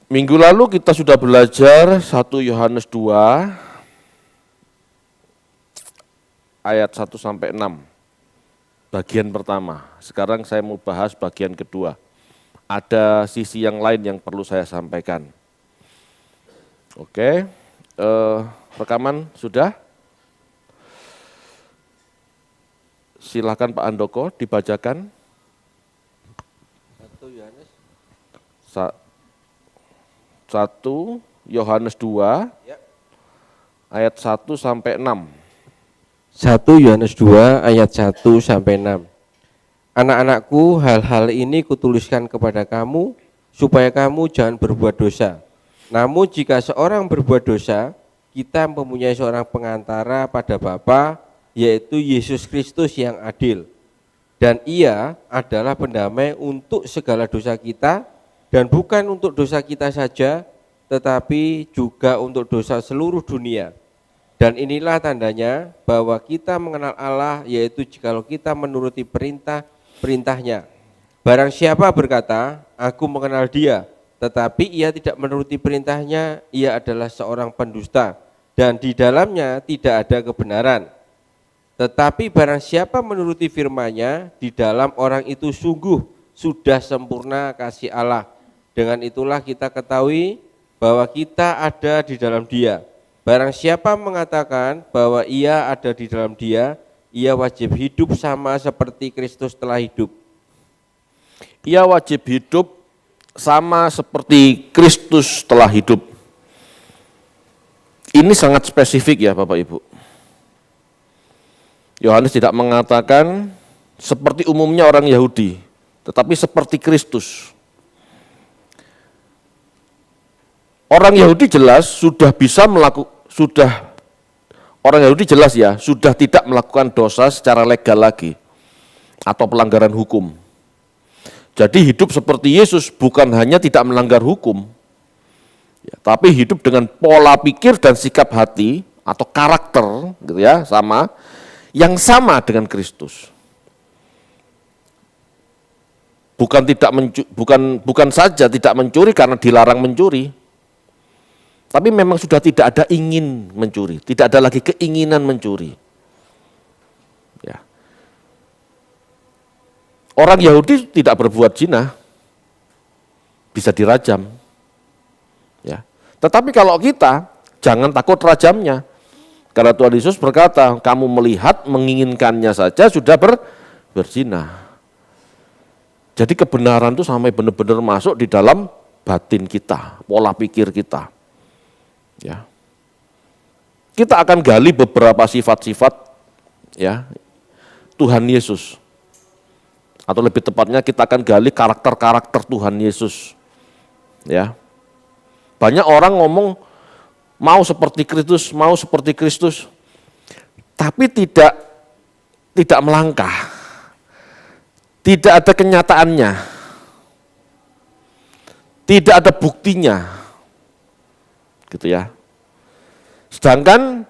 Minggu lalu kita sudah belajar 1 Yohanes 2 ayat 1 sampai 6. Bagian pertama. Sekarang saya mau bahas bagian kedua. Ada sisi yang lain yang perlu saya sampaikan. Oke, rekaman sudah? Silakan Pak Andoko dibacakan. 1 Yohanes 1 Yohanes 2 ya. ayat 1 sampai 6. 1 Yohanes 2 ayat 1 sampai 6. Anak-anakku, hal-hal ini kutuliskan kepada kamu supaya kamu jangan berbuat dosa. Namun jika seorang berbuat dosa, kita mempunyai seorang pengantara pada Bapa, yaitu Yesus Kristus yang adil. Dan ia adalah pendamai untuk segala dosa kita, dan bukan untuk dosa kita saja, tetapi juga untuk dosa seluruh dunia. Dan inilah tandanya bahwa kita mengenal Allah, yaitu jikalau kita menuruti perintahnya. Barang siapa berkata, aku mengenal dia, tetapi ia tidak menuruti perintahnya, ia adalah seorang pendusta, dan di dalamnya tidak ada kebenaran. Tetapi barang siapa menuruti firman-Nya, di dalam orang itu sungguh sudah sempurna kasih Allah. Dengan itulah kita ketahui bahwa kita ada di dalam Dia. Barang siapa mengatakan bahwa ia ada di dalam Dia, ia wajib hidup sama seperti Kristus telah hidup. Ia wajib hidup sama seperti Kristus telah hidup. Ini sangat spesifik ya Bapak Ibu. Yohanes tidak mengatakan seperti umumnya orang Yahudi, tetapi seperti Kristus. Orang Yahudi jelas sudah tidak melakukan dosa secara legal lagi atau pelanggaran hukum. Jadi hidup seperti Yesus bukan hanya tidak melanggar hukum, ya, tapi hidup dengan pola pikir dan sikap hati atau karakter, gitu ya, yang sama dengan Kristus. Bukan saja tidak mencuri karena dilarang mencuri, tapi memang sudah tidak ada ingin mencuri, tidak ada lagi keinginan mencuri. Ya. Orang Yahudi tidak berbuat zina, bisa dirajam. Ya. Tetapi kalau kita, jangan takut rajamnya. Karena Tuhan Yesus berkata, kamu melihat menginginkannya saja sudah berzina. Jadi kebenaran itu sampai benar-benar masuk di dalam batin kita, pola pikir kita. Ya. Kita akan gali beberapa sifat-sifat ya Tuhan Yesus. Atau lebih tepatnya kita akan gali karakter-karakter Tuhan Yesus. Ya. Banyak orang ngomong mau seperti Kristus, tapi tidak melangkah. Tidak ada kenyataannya. Tidak ada buktinya. Gitu ya. Sedangkan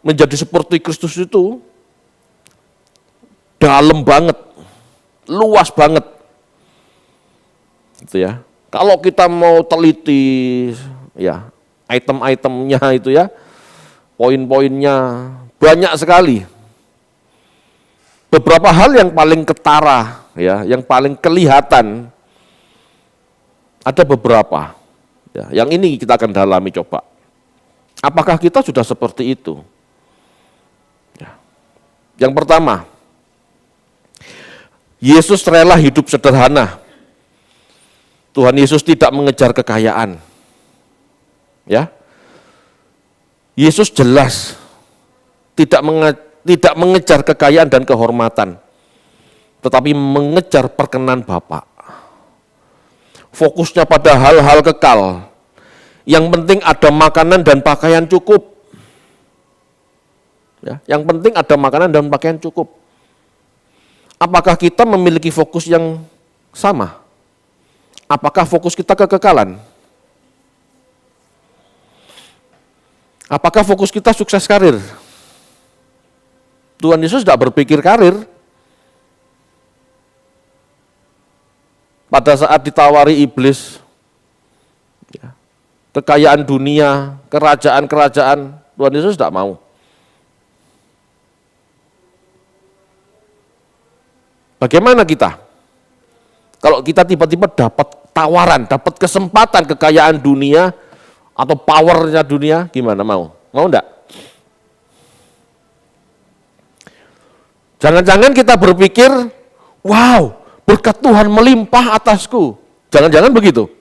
menjadi seperti Kristus itu dalam banget, luas banget. Gitu ya. Kalau kita mau teliti ya, item-itemnya itu ya, poin-poinnya banyak sekali. Beberapa hal yang paling ketara ya, yang paling kelihatan ada beberapa. Ya, yang ini kita akan dalami coba. Apakah kita sudah seperti itu? Ya. Yang pertama, Yesus rela hidup sederhana. Tuhan Yesus tidak mengejar kekayaan. Ya. Yesus jelas tidak mengejar kekayaan dan kehormatan, tetapi mengejar perkenan Bapa. Fokusnya pada hal-hal kekal. Yang penting ada makanan dan pakaian cukup. Ya, yang penting ada makanan dan pakaian cukup. Apakah kita memiliki fokus yang sama? Apakah fokus kita kekekalan? Apakah fokus kita sukses karir? Tuhan Yesus tidak berpikir karir. Pada saat ditawari iblis, kekayaan dunia, kerajaan-kerajaan. Tuhan Yesus tidak mau. Bagaimana kita? Kalau kita tiba-tiba dapat tawaran, dapat kesempatan kekayaan dunia atau powernya dunia, gimana mau? Mau enggak? Jangan-jangan kita berpikir, wow, berkat Tuhan melimpah atasku. Jangan-jangan begitu.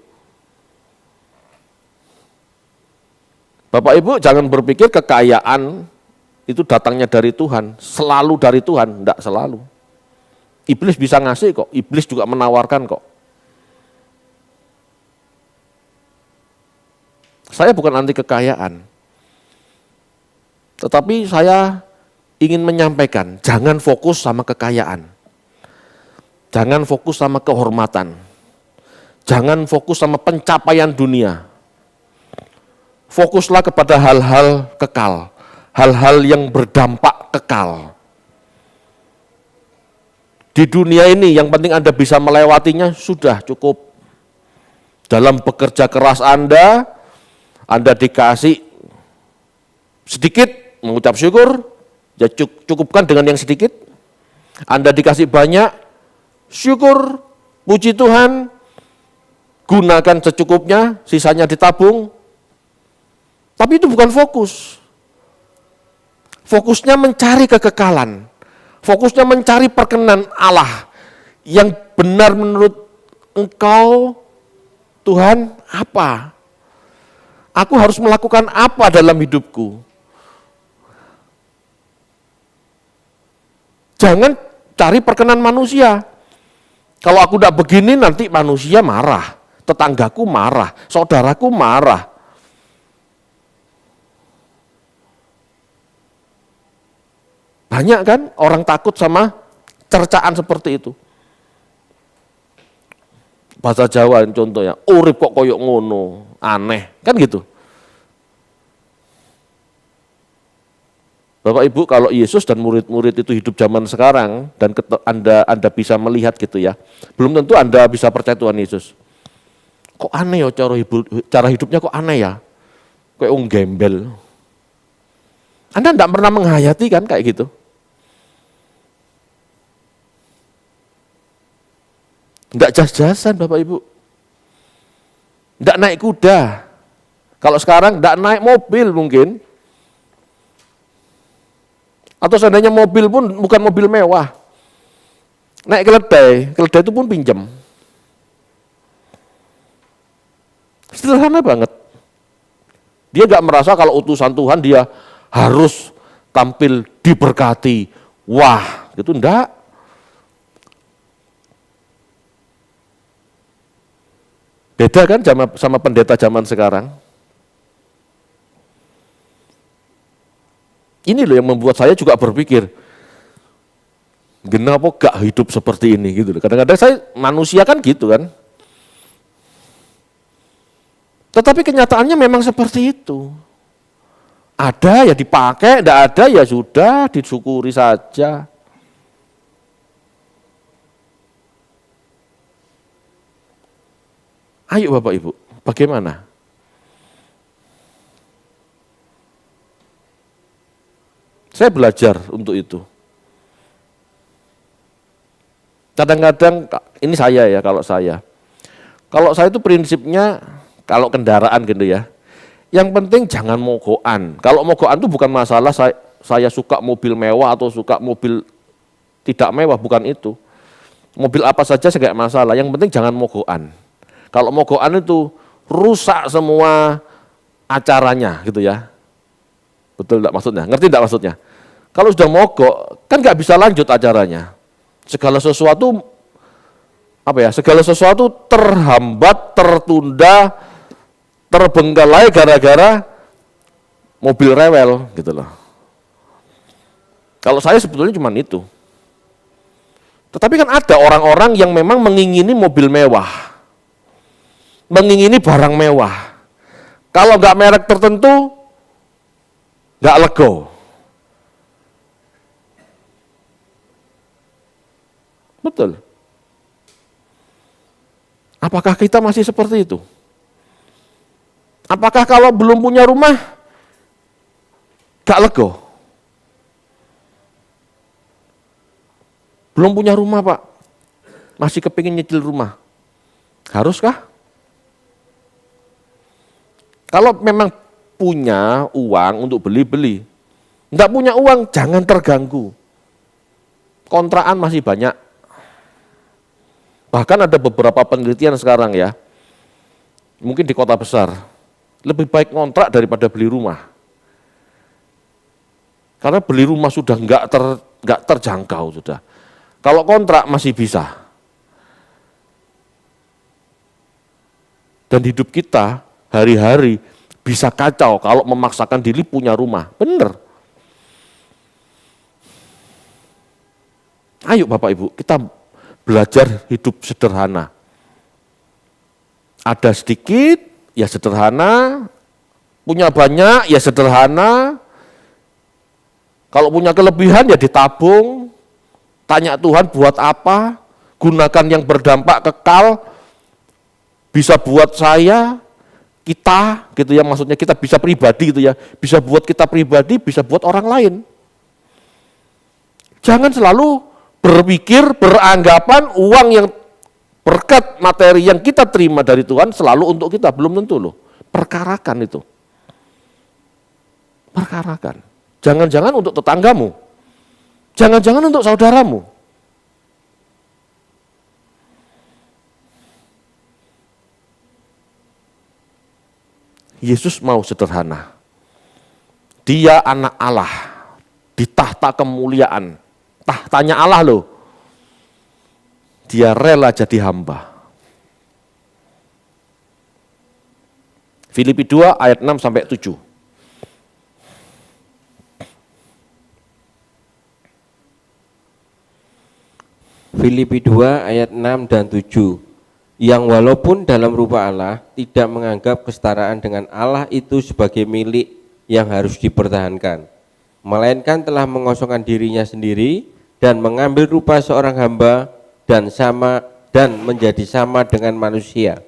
Bapak Ibu jangan berpikir kekayaan itu datangnya dari Tuhan, selalu dari Tuhan, enggak selalu. Iblis bisa ngasih kok, iblis juga menawarkan kok. Saya bukan anti kekayaan, tetapi saya ingin menyampaikan, jangan fokus sama kekayaan. Jangan fokus sama kehormatan. Jangan fokus sama pencapaian dunia. Fokuslah kepada hal-hal kekal, hal-hal yang berdampak kekal. Di dunia ini yang penting Anda bisa melewatinya sudah cukup. Dalam bekerja keras Anda dikasih sedikit, mengucap syukur, ya cukupkan dengan yang sedikit. Anda dikasih banyak, syukur, puji Tuhan, gunakan secukupnya, sisanya ditabung. Tapi itu bukan fokus. Fokusnya mencari kekekalan. Fokusnya mencari perkenan Allah yang benar menurut Engkau, Tuhan, apa? Aku harus melakukan apa dalam hidupku? Jangan cari perkenan manusia. Kalau aku tidak begini nanti manusia marah, tetanggaku marah, saudaraku marah. Banyak kan orang takut sama cercaan seperti itu. Bahasa Jawa contohnya, urip kok koyok ngono, aneh, kan gitu. Bapak Ibu, kalau Yesus dan murid-murid itu hidup zaman sekarang dan Anda bisa melihat gitu ya, belum tentu Anda bisa percaya Tuhan Yesus. Kok aneh ya cara hidupnya kok aneh ya? Kayak gembel. Anda tidak pernah menghayati kan kayak gitu? Tidak jas-jasan Bapak Ibu. Tidak naik kuda. Kalau sekarang tidak naik mobil mungkin. Atau seandainya mobil pun bukan mobil mewah. Naik keledai itu pun pinjam. Sederhana banget. Dia nggak merasa kalau utusan Tuhan dia harus tampil diberkati. Wah, gitu enggak. Beda kan sama pendeta zaman sekarang. Ini loh yang membuat saya juga berpikir, kenapa gak hidup seperti ini gitu. Kadang-kadang saya manusia kan gitu kan. Tetapi kenyataannya memang seperti itu. Ada ya dipakai, tidak ada ya sudah disyukuri saja. Ayo Bapak Ibu, bagaimana? Saya belajar untuk itu. Kadang-kadang, ini saya ya kalau saya. Kalau saya itu prinsipnya, kalau kendaraan gitu ya, yang penting jangan mogokan. Kalau mogokan itu bukan masalah saya suka mobil mewah atau suka mobil tidak mewah, bukan itu. Mobil apa saja saya nggak masalah, yang penting jangan mogokan. Kalau mogokan itu rusak semua acaranya gitu ya. Betul enggak maksudnya? Ngerti enggak maksudnya? Kalau sudah mogok, kan nggak bisa lanjut acaranya. Segala sesuatu terhambat, tertunda, terbengkalai gara-gara mobil rewel gitu loh. Kalau saya sebetulnya cuma itu. Tetapi kan ada orang-orang yang memang mengingini mobil mewah. Mengingini barang mewah. Kalau nggak merek tertentu, nggak lego. Betul. Apakah kita masih seperti itu? Apakah kalau belum punya rumah, gak lego? Belum punya rumah Pak, masih kepingin nyicil rumah. Haruskah? Kalau memang punya uang untuk beli-beli, enggak punya uang, jangan terganggu. Kontrakan masih banyak. Bahkan ada beberapa penelitian sekarang ya, mungkin di kota besar, lebih baik ngontrak daripada beli rumah. Karena beli rumah sudah enggak terjangkau sudah. Kalau kontrak masih bisa. Dan hidup kita hari-hari bisa kacau kalau memaksakan diri punya rumah. Benar. Ayo Bapak Ibu, kita belajar hidup sederhana. Ada sedikit, ya sederhana. Punya banyak, ya sederhana. Kalau punya kelebihan, ya ditabung. Tanya Tuhan buat apa, gunakan yang berdampak kekal. Bisa buat saya, kita, gitu ya, maksudnya kita bisa pribadi gitu ya. Bisa buat kita pribadi, bisa buat orang lain. Jangan selalu berpikir, beranggapan uang yang berkat materi yang kita terima dari Tuhan selalu untuk kita, belum tentu loh. Perkarakan itu. Perkarakan. Jangan-jangan untuk tetanggamu. Jangan-jangan untuk saudaramu. Yesus mau sederhana. Dia anak Allah di tahta kemuliaan. Tahtanya Allah loh. Dia rela jadi hamba. Filipi 2 ayat 6 sampai 7. Filipi 2 ayat 6 dan 7. Yang walaupun dalam rupa Allah tidak menganggap kesetaraan dengan Allah itu sebagai milik yang harus dipertahankan, melainkan telah mengosongkan dirinya sendiri dan mengambil rupa seorang hamba dan menjadi sama dengan manusia.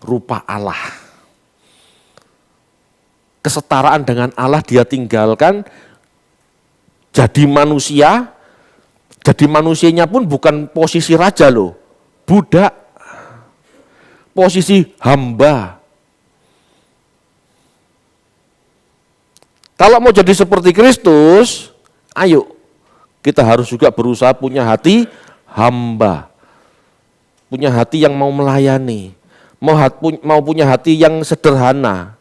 Rupa Allah. Kesetaraan dengan Allah dia tinggalkan, jadi manusia. Jadi manusianya pun bukan posisi raja loh, budak. Posisi hamba. Kalau mau jadi seperti Kristus, ayo, kita harus juga berusaha punya hati hamba. Punya hati yang mau melayani. Mau punya hati yang sederhana.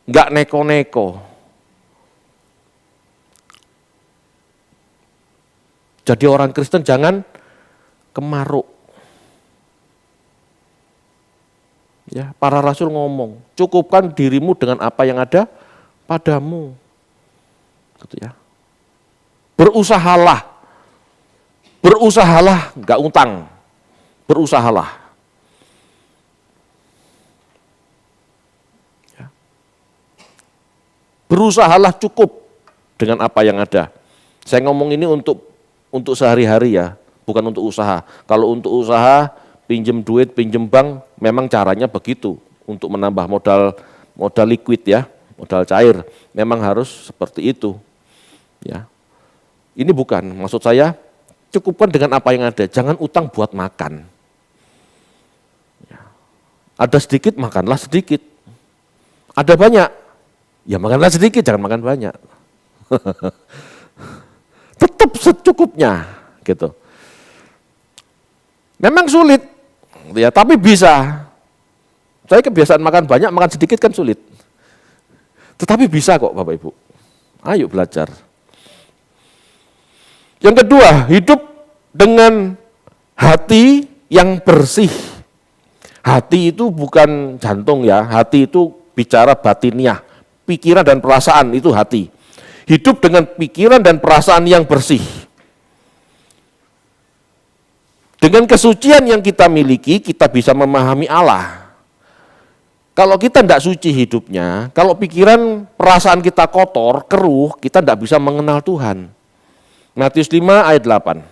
Enggak neko-neko. Jadi orang Kristen jangan kemaruk. Ya, para rasul ngomong, cukupkan dirimu dengan apa yang ada padamu. Gitu ya. Berusahalah, enggak utang, berusahalah. Ya. Berusahalah cukup dengan apa yang ada. Saya ngomong ini untuk sehari-hari ya, bukan untuk usaha. Kalau untuk usaha, pinjem duit, pinjem bank, memang caranya begitu untuk menambah modal liquid ya, modal cair. Memang harus seperti itu. Ya. Ini bukan, maksud saya cukupkan dengan apa yang ada, jangan utang buat makan. Ya. Ada sedikit, makanlah sedikit. Ada banyak, ya makanlah sedikit, jangan makan banyak. Tetap secukupnya, gitu. Memang sulit, ya, tapi bisa. Saya kebiasaan makan banyak, makan sedikit kan sulit. Tetapi bisa kok Bapak Ibu. Ayo belajar. Yang kedua, hidup dengan hati yang bersih. Hati itu bukan jantung ya, hati itu bicara batiniah, pikiran dan perasaan itu hati. Hidup dengan pikiran dan perasaan yang bersih. Dengan kesucian yang kita miliki, kita bisa memahami Allah. Kalau kita tidak suci hidupnya, kalau pikiran, perasaan kita kotor, keruh, kita tidak bisa mengenal Tuhan. Matius 5 ayat 8.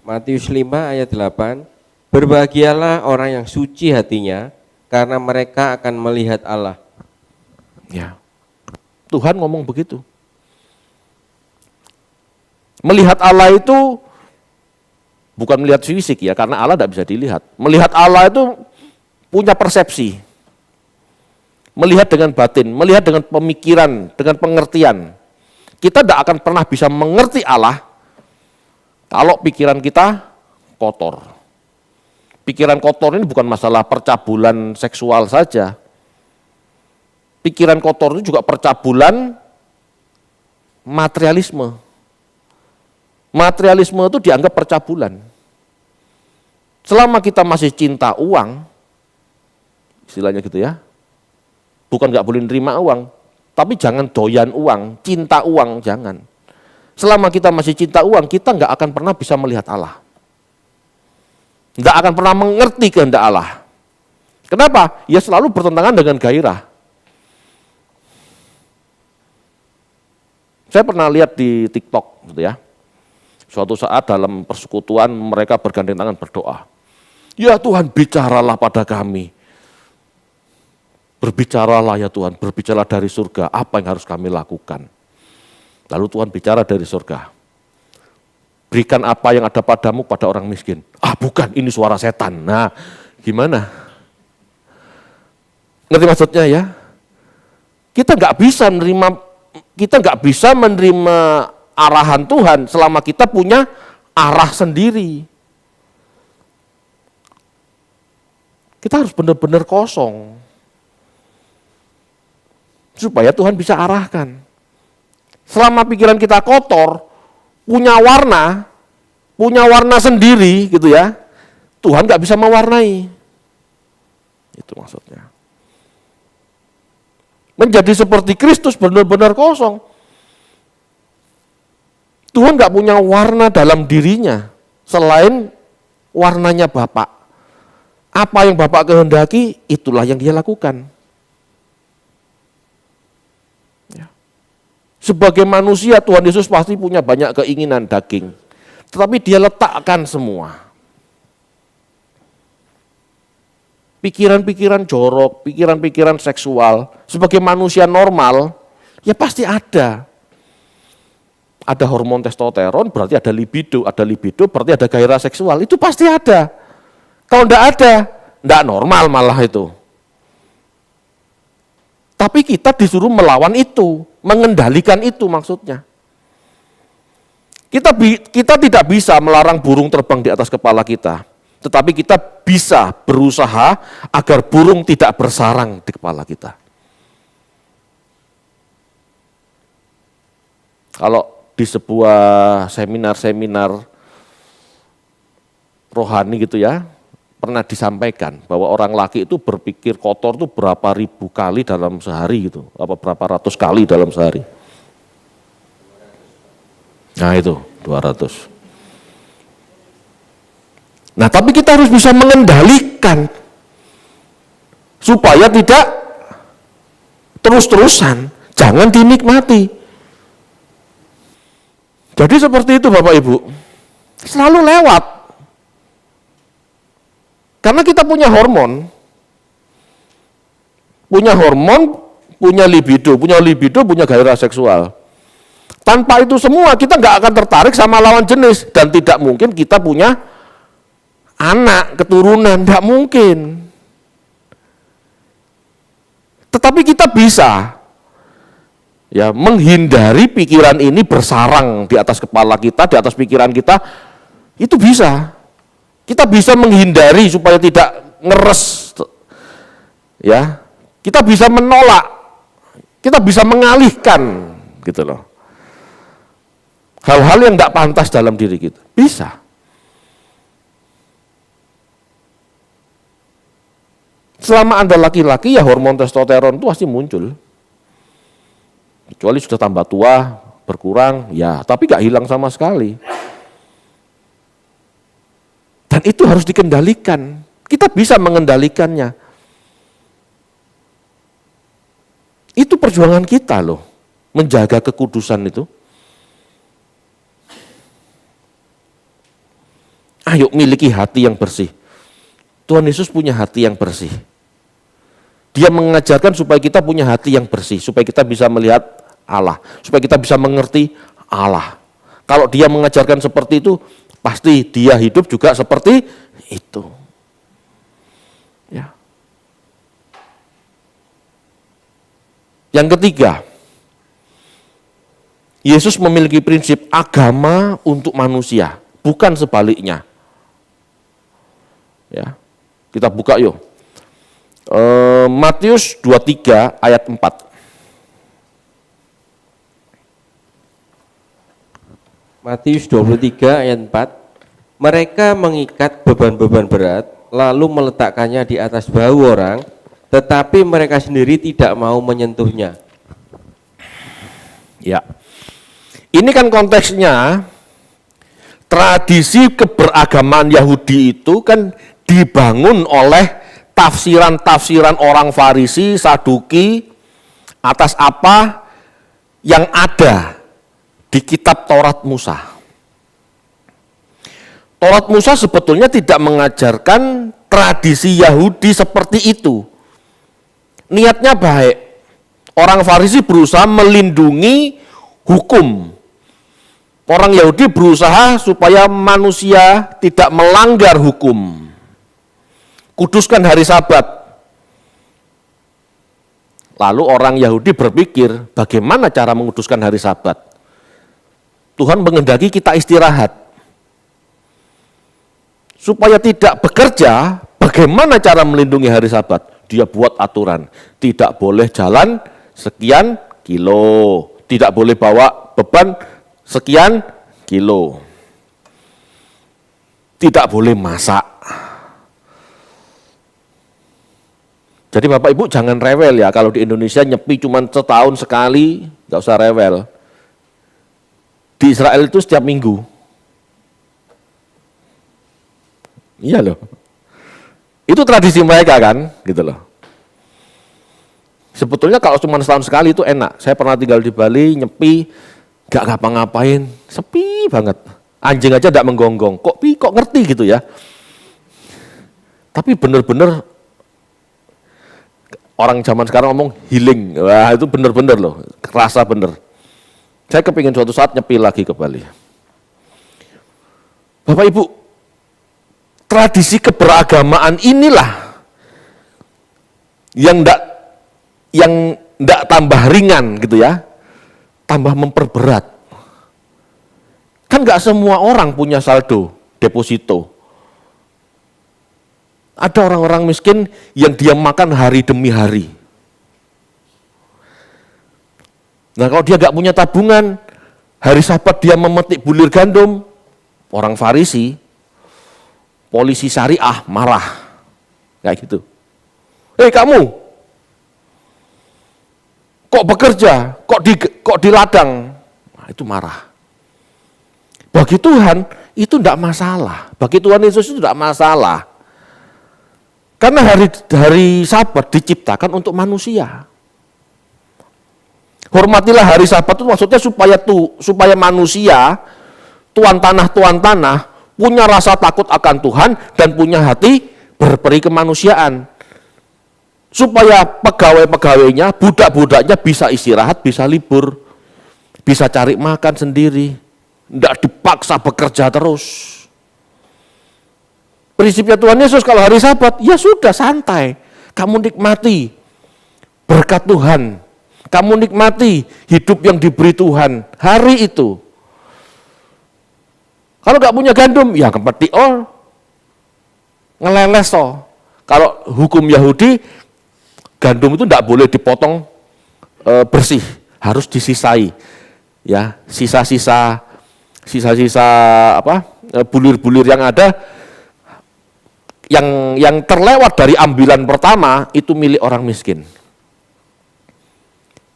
Matius 5 ayat 8, berbahagialah orang yang suci hatinya, karena mereka akan melihat Allah. Ya. Tuhan ngomong begitu. Melihat Allah itu bukan melihat fisik ya, karena Allah tidak bisa dilihat. Melihat Allah itu punya persepsi. Melihat dengan batin, melihat dengan pemikiran, dengan pengertian. Kita tidak akan pernah bisa mengerti Allah kalau pikiran kita kotor. Pikiran kotor ini bukan masalah percabulan seksual saja. Pikiran kotor itu juga percabulan materialisme. Materialisme itu dianggap percabulan. Selama kita masih cinta uang, istilahnya gitu ya, bukan nggak boleh nerima uang, tapi jangan doyan uang, cinta uang, jangan. Selama kita masih cinta uang, kita nggak akan pernah bisa melihat Allah. Nggak akan pernah mengerti kehendak Allah. Kenapa? Ya selalu bertentangan dengan gairah. Saya pernah lihat di TikTok gitu ya. Suatu saat dalam persekutuan mereka bergandeng tangan berdoa. Ya Tuhan, bicaralah pada kami. Berbicaralah ya Tuhan, berbicara dari surga, apa yang harus kami lakukan. Lalu Tuhan bicara dari surga. Berikan apa yang ada padamu pada orang miskin. Ah bukan, ini suara setan. Nah, gimana? Ngerti maksudnya ya? Kita nggak bisa menerima arahan Tuhan selama kita punya arah sendiri. Kita harus benar-benar kosong. Supaya Tuhan bisa arahkan. Selama pikiran kita kotor, punya warna sendiri gitu ya, Tuhan nggak bisa mewarnai. Itu maksudnya. Menjadi seperti Kristus benar-benar kosong. Tuhan nggak punya warna dalam dirinya selain warnanya Bapa. Apa yang Bapa kehendaki, itulah yang Dia lakukan. Sebagai manusia Tuhan Yesus pasti punya banyak keinginan daging. Tetapi Dia letakkan semua. Pikiran-pikiran jorok, pikiran-pikiran seksual. Sebagai manusia normal, ya pasti ada. Ada hormon testosteron berarti ada libido berarti ada gairah seksual. Itu pasti ada. Kalau enggak ada, enggak normal malah itu. Tapi kita disuruh melawan itu, mengendalikan itu maksudnya. Kita tidak bisa melarang burung terbang di atas kepala kita, tetapi kita bisa berusaha agar burung tidak bersarang di kepala kita. Kalau di sebuah seminar-seminar rohani gitu ya, pernah disampaikan bahwa orang laki itu berpikir kotor itu berapa ribu kali dalam sehari gitu, berapa ratus kali dalam sehari. Nah itu 200. Nah tapi kita harus bisa mengendalikan supaya tidak terus-terusan, jangan dinikmati. Jadi seperti itu Bapak Ibu, selalu lewat. Karena kita punya hormon, punya libido, punya gairah seksual. Tanpa itu semua kita nggak akan tertarik sama lawan jenis dan tidak mungkin kita punya anak, keturunan, nggak mungkin. Tetapi kita bisa ya menghindari pikiran ini bersarang di atas kepala kita, di atas pikiran kita, itu bisa. Kita bisa menghindari supaya tidak ngeres, ya. Kita bisa menolak, kita bisa mengalihkan, gitu loh. Hal-hal yang tidak pantas dalam diri kita, bisa. Selama Anda laki-laki, ya hormon testosteron itu pasti muncul. Kecuali sudah tambah tua, berkurang, ya, tapi nggak hilang sama sekali. Dan itu harus dikendalikan. Kita bisa mengendalikannya. Itu perjuangan kita loh, menjaga kekudusan itu. Ayo miliki hati yang bersih. Tuhan Yesus punya hati yang bersih. Dia mengajarkan supaya kita punya hati yang bersih, supaya kita bisa melihat Allah, supaya kita bisa mengerti Allah. Kalau dia mengajarkan seperti itu, pasti dia hidup juga seperti itu. Ya. Yang ketiga, Yesus memiliki prinsip agama untuk manusia, bukan sebaliknya. Ya. Kita buka yuk. Matius 23 ayat 4. Matius 23 ayat 4. Mereka mengikat beban-beban berat, lalu meletakkannya di atas bahu orang, tetapi mereka sendiri tidak mau menyentuhnya. Ya. Ini kan konteksnya, tradisi keberagamaan Yahudi itu kan dibangun oleh tafsiran-tafsiran orang Farisi, Saduki atas apa yang ada di kitab Taurat Musa. Taurat Musa sebetulnya tidak mengajarkan tradisi Yahudi seperti itu. Niatnya baik. Orang Farisi berusaha melindungi hukum. Orang Yahudi berusaha supaya manusia tidak melanggar hukum. Kuduskan hari Sabat. Lalu orang Yahudi berpikir, bagaimana cara menguduskan hari Sabat? Tuhan menghendaki kita istirahat. Supaya tidak bekerja, bagaimana cara melindungi hari Sabat? Dia buat aturan, tidak boleh jalan sekian kilo, tidak boleh bawa beban sekian kilo, tidak boleh masak. Jadi Bapak Ibu jangan rewel ya, kalau di Indonesia nyepi cuma setahun sekali, nggak usah rewel. Di Israel itu setiap minggu. Iya loh. Itu tradisi mereka kan, gitu loh. Sebetulnya kalau cuma setahun sekali itu enak. Saya pernah tinggal di Bali, nyepi, nggak ngapa-ngapain, sepi banget. Anjing aja nggak menggonggong. Kok ngerti gitu ya. Tapi bener-bener orang zaman sekarang ngomong healing, wah itu bener-bener loh, kerasa bener. Saya kepingin suatu saat nyepi lagi ke Bali. Bapak Ibu, tradisi keberagamaan inilah yang ndak tambah ringan gitu ya, tambah memperberat. Kan nggak semua orang punya saldo deposito. Ada orang-orang miskin yang dia makan hari demi hari. Nah kalau dia nggak punya tabungan, hari Sabat dia memetik bulir gandum, orang Farisi, polisi syariah marah, kayak gitu. Kamu, kok bekerja, kok di ladang, nah, itu marah. Bagi Tuhan itu tidak masalah, bagi Tuhan Yesus itu tidak masalah. Karena hari Sabat diciptakan untuk manusia. Hormatilah hari Sabat itu maksudnya supaya manusia, tuan tanah, punya rasa takut akan Tuhan dan punya hati berperi kemanusiaan. Supaya pegawai-pegawainya, budak-budaknya bisa istirahat, bisa libur, bisa cari makan sendiri, tidak dipaksa bekerja terus. Prinsipnya Tuhan Yesus kalau hari Sabat, ya sudah santai. Kamu nikmati berkat Tuhan. Kamu nikmati hidup yang diberi Tuhan hari itu. Kalau nggak punya gandum, ya kempeti ngeleles toh. Kalau hukum Yahudi, gandum itu tidak boleh dipotong bersih, harus disisai. Ya, sisa-sisa bulir-bulir yang ada, yang terlewat dari ambilan pertama itu milik orang miskin.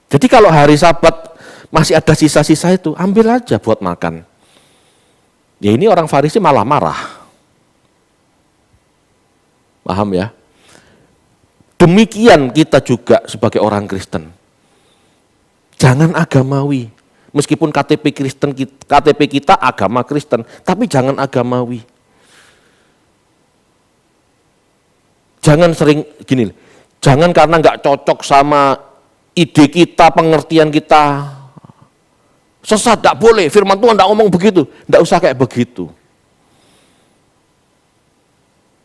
Jadi kalau hari Sabat masih ada sisa-sisa itu, ambil aja buat makan. Ya ini orang Farisi malah marah. Paham ya? Demikian kita juga sebagai orang Kristen. Jangan agamawi. Meskipun KTP kita agama Kristen, tapi jangan agamawi. Jangan sering gini, jangan karena nggak cocok sama ide kita, pengertian kita, sesat, nggak boleh, firman Tuhan nggak ngomong begitu, nggak usah kayak begitu.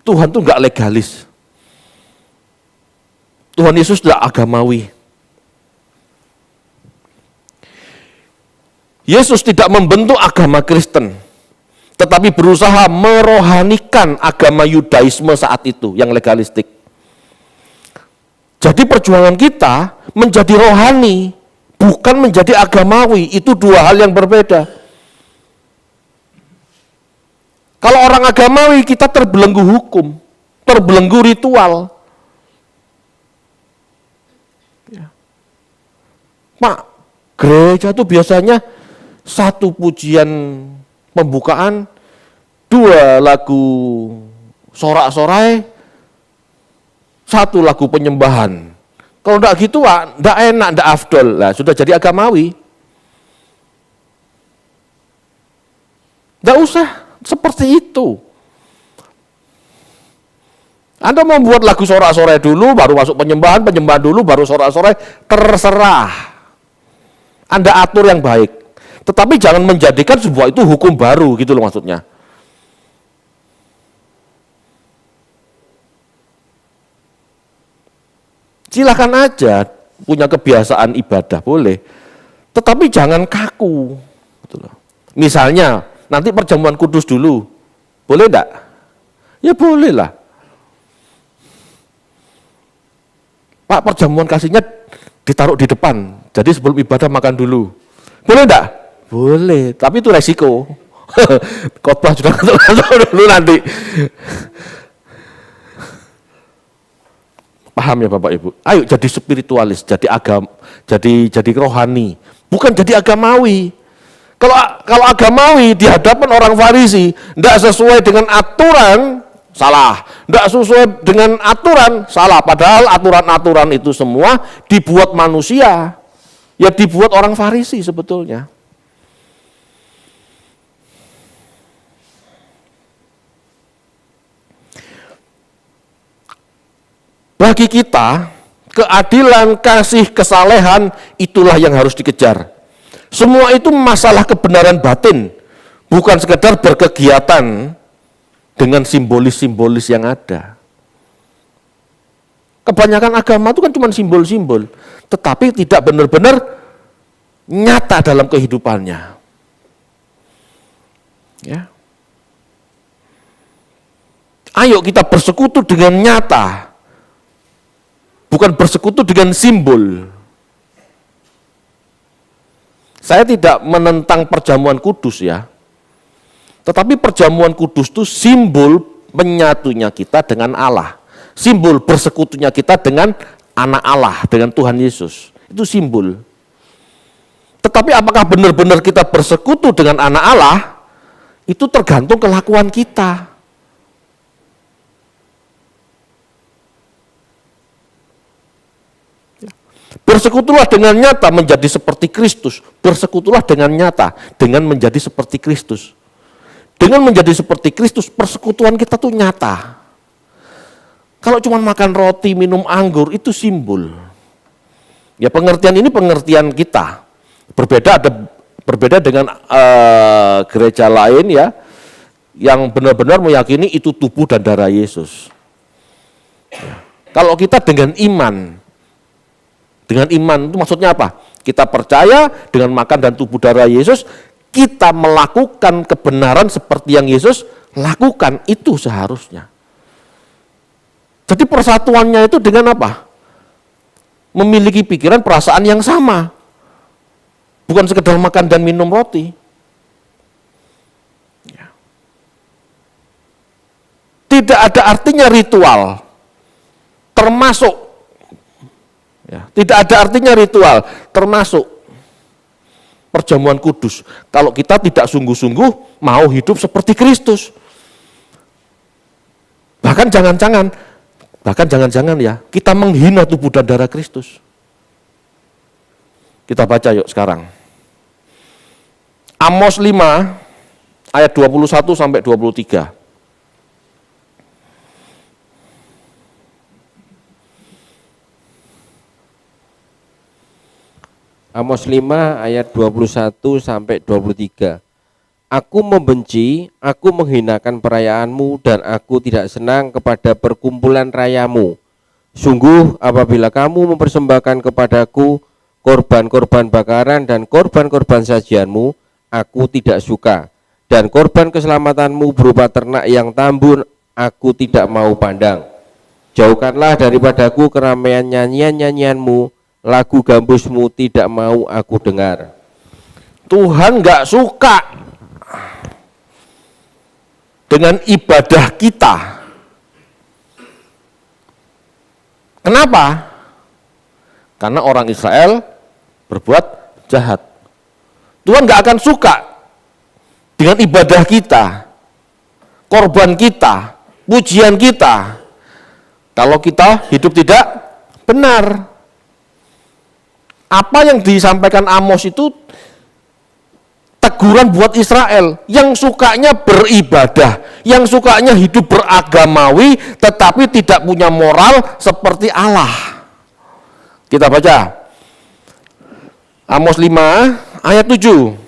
Tuhan tuh nggak legalis. Tuhan Yesus tidak agamawi. Yesus tidak membentuk agama Kristen, tetapi berusaha merohanikan agama Yudaisme saat itu yang legalistik. Jadi perjuangan kita menjadi rohani, bukan menjadi agamawi. Itu dua hal yang berbeda. Kalau orang agamawi, kita terbelenggu hukum, terbelenggu ritual. Pak, gereja itu biasanya satu pujian pembukaan, 2 lagu sorak-sorai, 1 lagu penyembahan. Kalau enggak gitu, enggak enak, enggak afdol. Nah, sudah jadi agamawi. Enggak usah seperti itu. Anda mau buat lagu sorak-sorai dulu, baru masuk penyembahan dulu, baru sorak-sorai, terserah. Anda atur yang baik. Tetapi jangan menjadikan sebuah itu hukum baru, gitu loh maksudnya. Silakan aja punya kebiasaan ibadah, boleh. Tetapi jangan kaku. Misalnya, nanti perjamuan kudus dulu. Boleh enggak? Ya boleh lah. Pak, perjamuan kasihnya ditaruh di depan. Jadi sebelum ibadah makan dulu. Boleh enggak? Boleh, tapi itu resiko. Khotbah sudah dulu nanti. Paham ya Bapak Ibu? Ayo jadi spiritualis, jadi agama, jadi rohani, bukan jadi agamawi. Kalau agamawi di hadapan orang Farisi, tidak sesuai dengan aturan, salah. Tidak sesuai dengan aturan, salah. Padahal aturan-aturan itu semua dibuat manusia, ya dibuat orang Farisi sebetulnya. Bagi kita, keadilan, kasih, kesalehan, itulah yang harus dikejar. Semua itu masalah kebenaran batin, bukan sekedar berkegiatan dengan simbolis-simbolis yang ada. Kebanyakan agama itu kan cuma simbol-simbol, tetapi tidak benar-benar nyata dalam kehidupannya. Ya. Ayo kita bersekutu dengan nyata, bukan bersekutu dengan simbol. Saya tidak menentang perjamuan kudus ya, tetapi perjamuan kudus itu simbol menyatunya kita dengan Allah, simbol bersekutunya kita dengan anak Allah, dengan Tuhan Yesus. Itu simbol. Tetapi apakah benar-benar kita bersekutu dengan anak Allah, itu tergantung kelakuan kita. Bersekutulah dengan nyata menjadi seperti Kristus. Bersekutulah dengan nyata dengan menjadi seperti Kristus. Dengan menjadi seperti Kristus, persekutuan kita tuh nyata. Kalau cuma makan roti, minum anggur, itu simbol. Ya pengertian ini pengertian kita. Berbeda dengan gereja lain ya, yang benar-benar meyakini itu tubuh dan darah Yesus. Ya. Kalau kita dengan iman itu maksudnya apa? Kita percaya dengan makan dan tubuh darah Yesus, kita melakukan kebenaran seperti yang Yesus lakukan, itu seharusnya. Jadi persatuannya itu dengan apa? Memiliki pikiran, perasaan yang sama. Bukan sekedar makan dan minum roti. Ya. Tidak ada artinya ritual, termasuk ya, tidak ada artinya ritual, termasuk perjamuan kudus. Kalau kita tidak sungguh-sungguh mau hidup seperti Kristus. Bahkan jangan-jangan ya, kita menghina tubuh dan darah Kristus. Kita baca yuk sekarang. Amos 5 ayat 21 sampai 23. Amos 5 ayat 21 sampai 23. Aku membenci, aku menghinakan perayaanmu dan aku tidak senang kepada perkumpulan rayamu. Sungguh apabila kamu mempersembahkan kepadaku korban-korban bakaran dan korban-korban sajianmu, aku tidak suka. Dan korban keselamatanmu berupa ternak yang tambun, aku tidak mau pandang. Jauhkanlah daripadaku keramaian nyanyian-nyanyianmu, lagu gambusmu tidak mau aku dengar. Tuhan nggak suka dengan ibadah kita. Kenapa? Karena orang Israel berbuat jahat. Tuhan nggak akan suka dengan ibadah kita, korban kita, pujian kita, kalau kita hidup tidak benar. Apa yang disampaikan Amos itu teguran buat Israel yang sukanya beribadah, yang sukanya hidup beragamawi tetapi tidak punya moral seperti Allah. Kita baca Amos 5 ayat 7.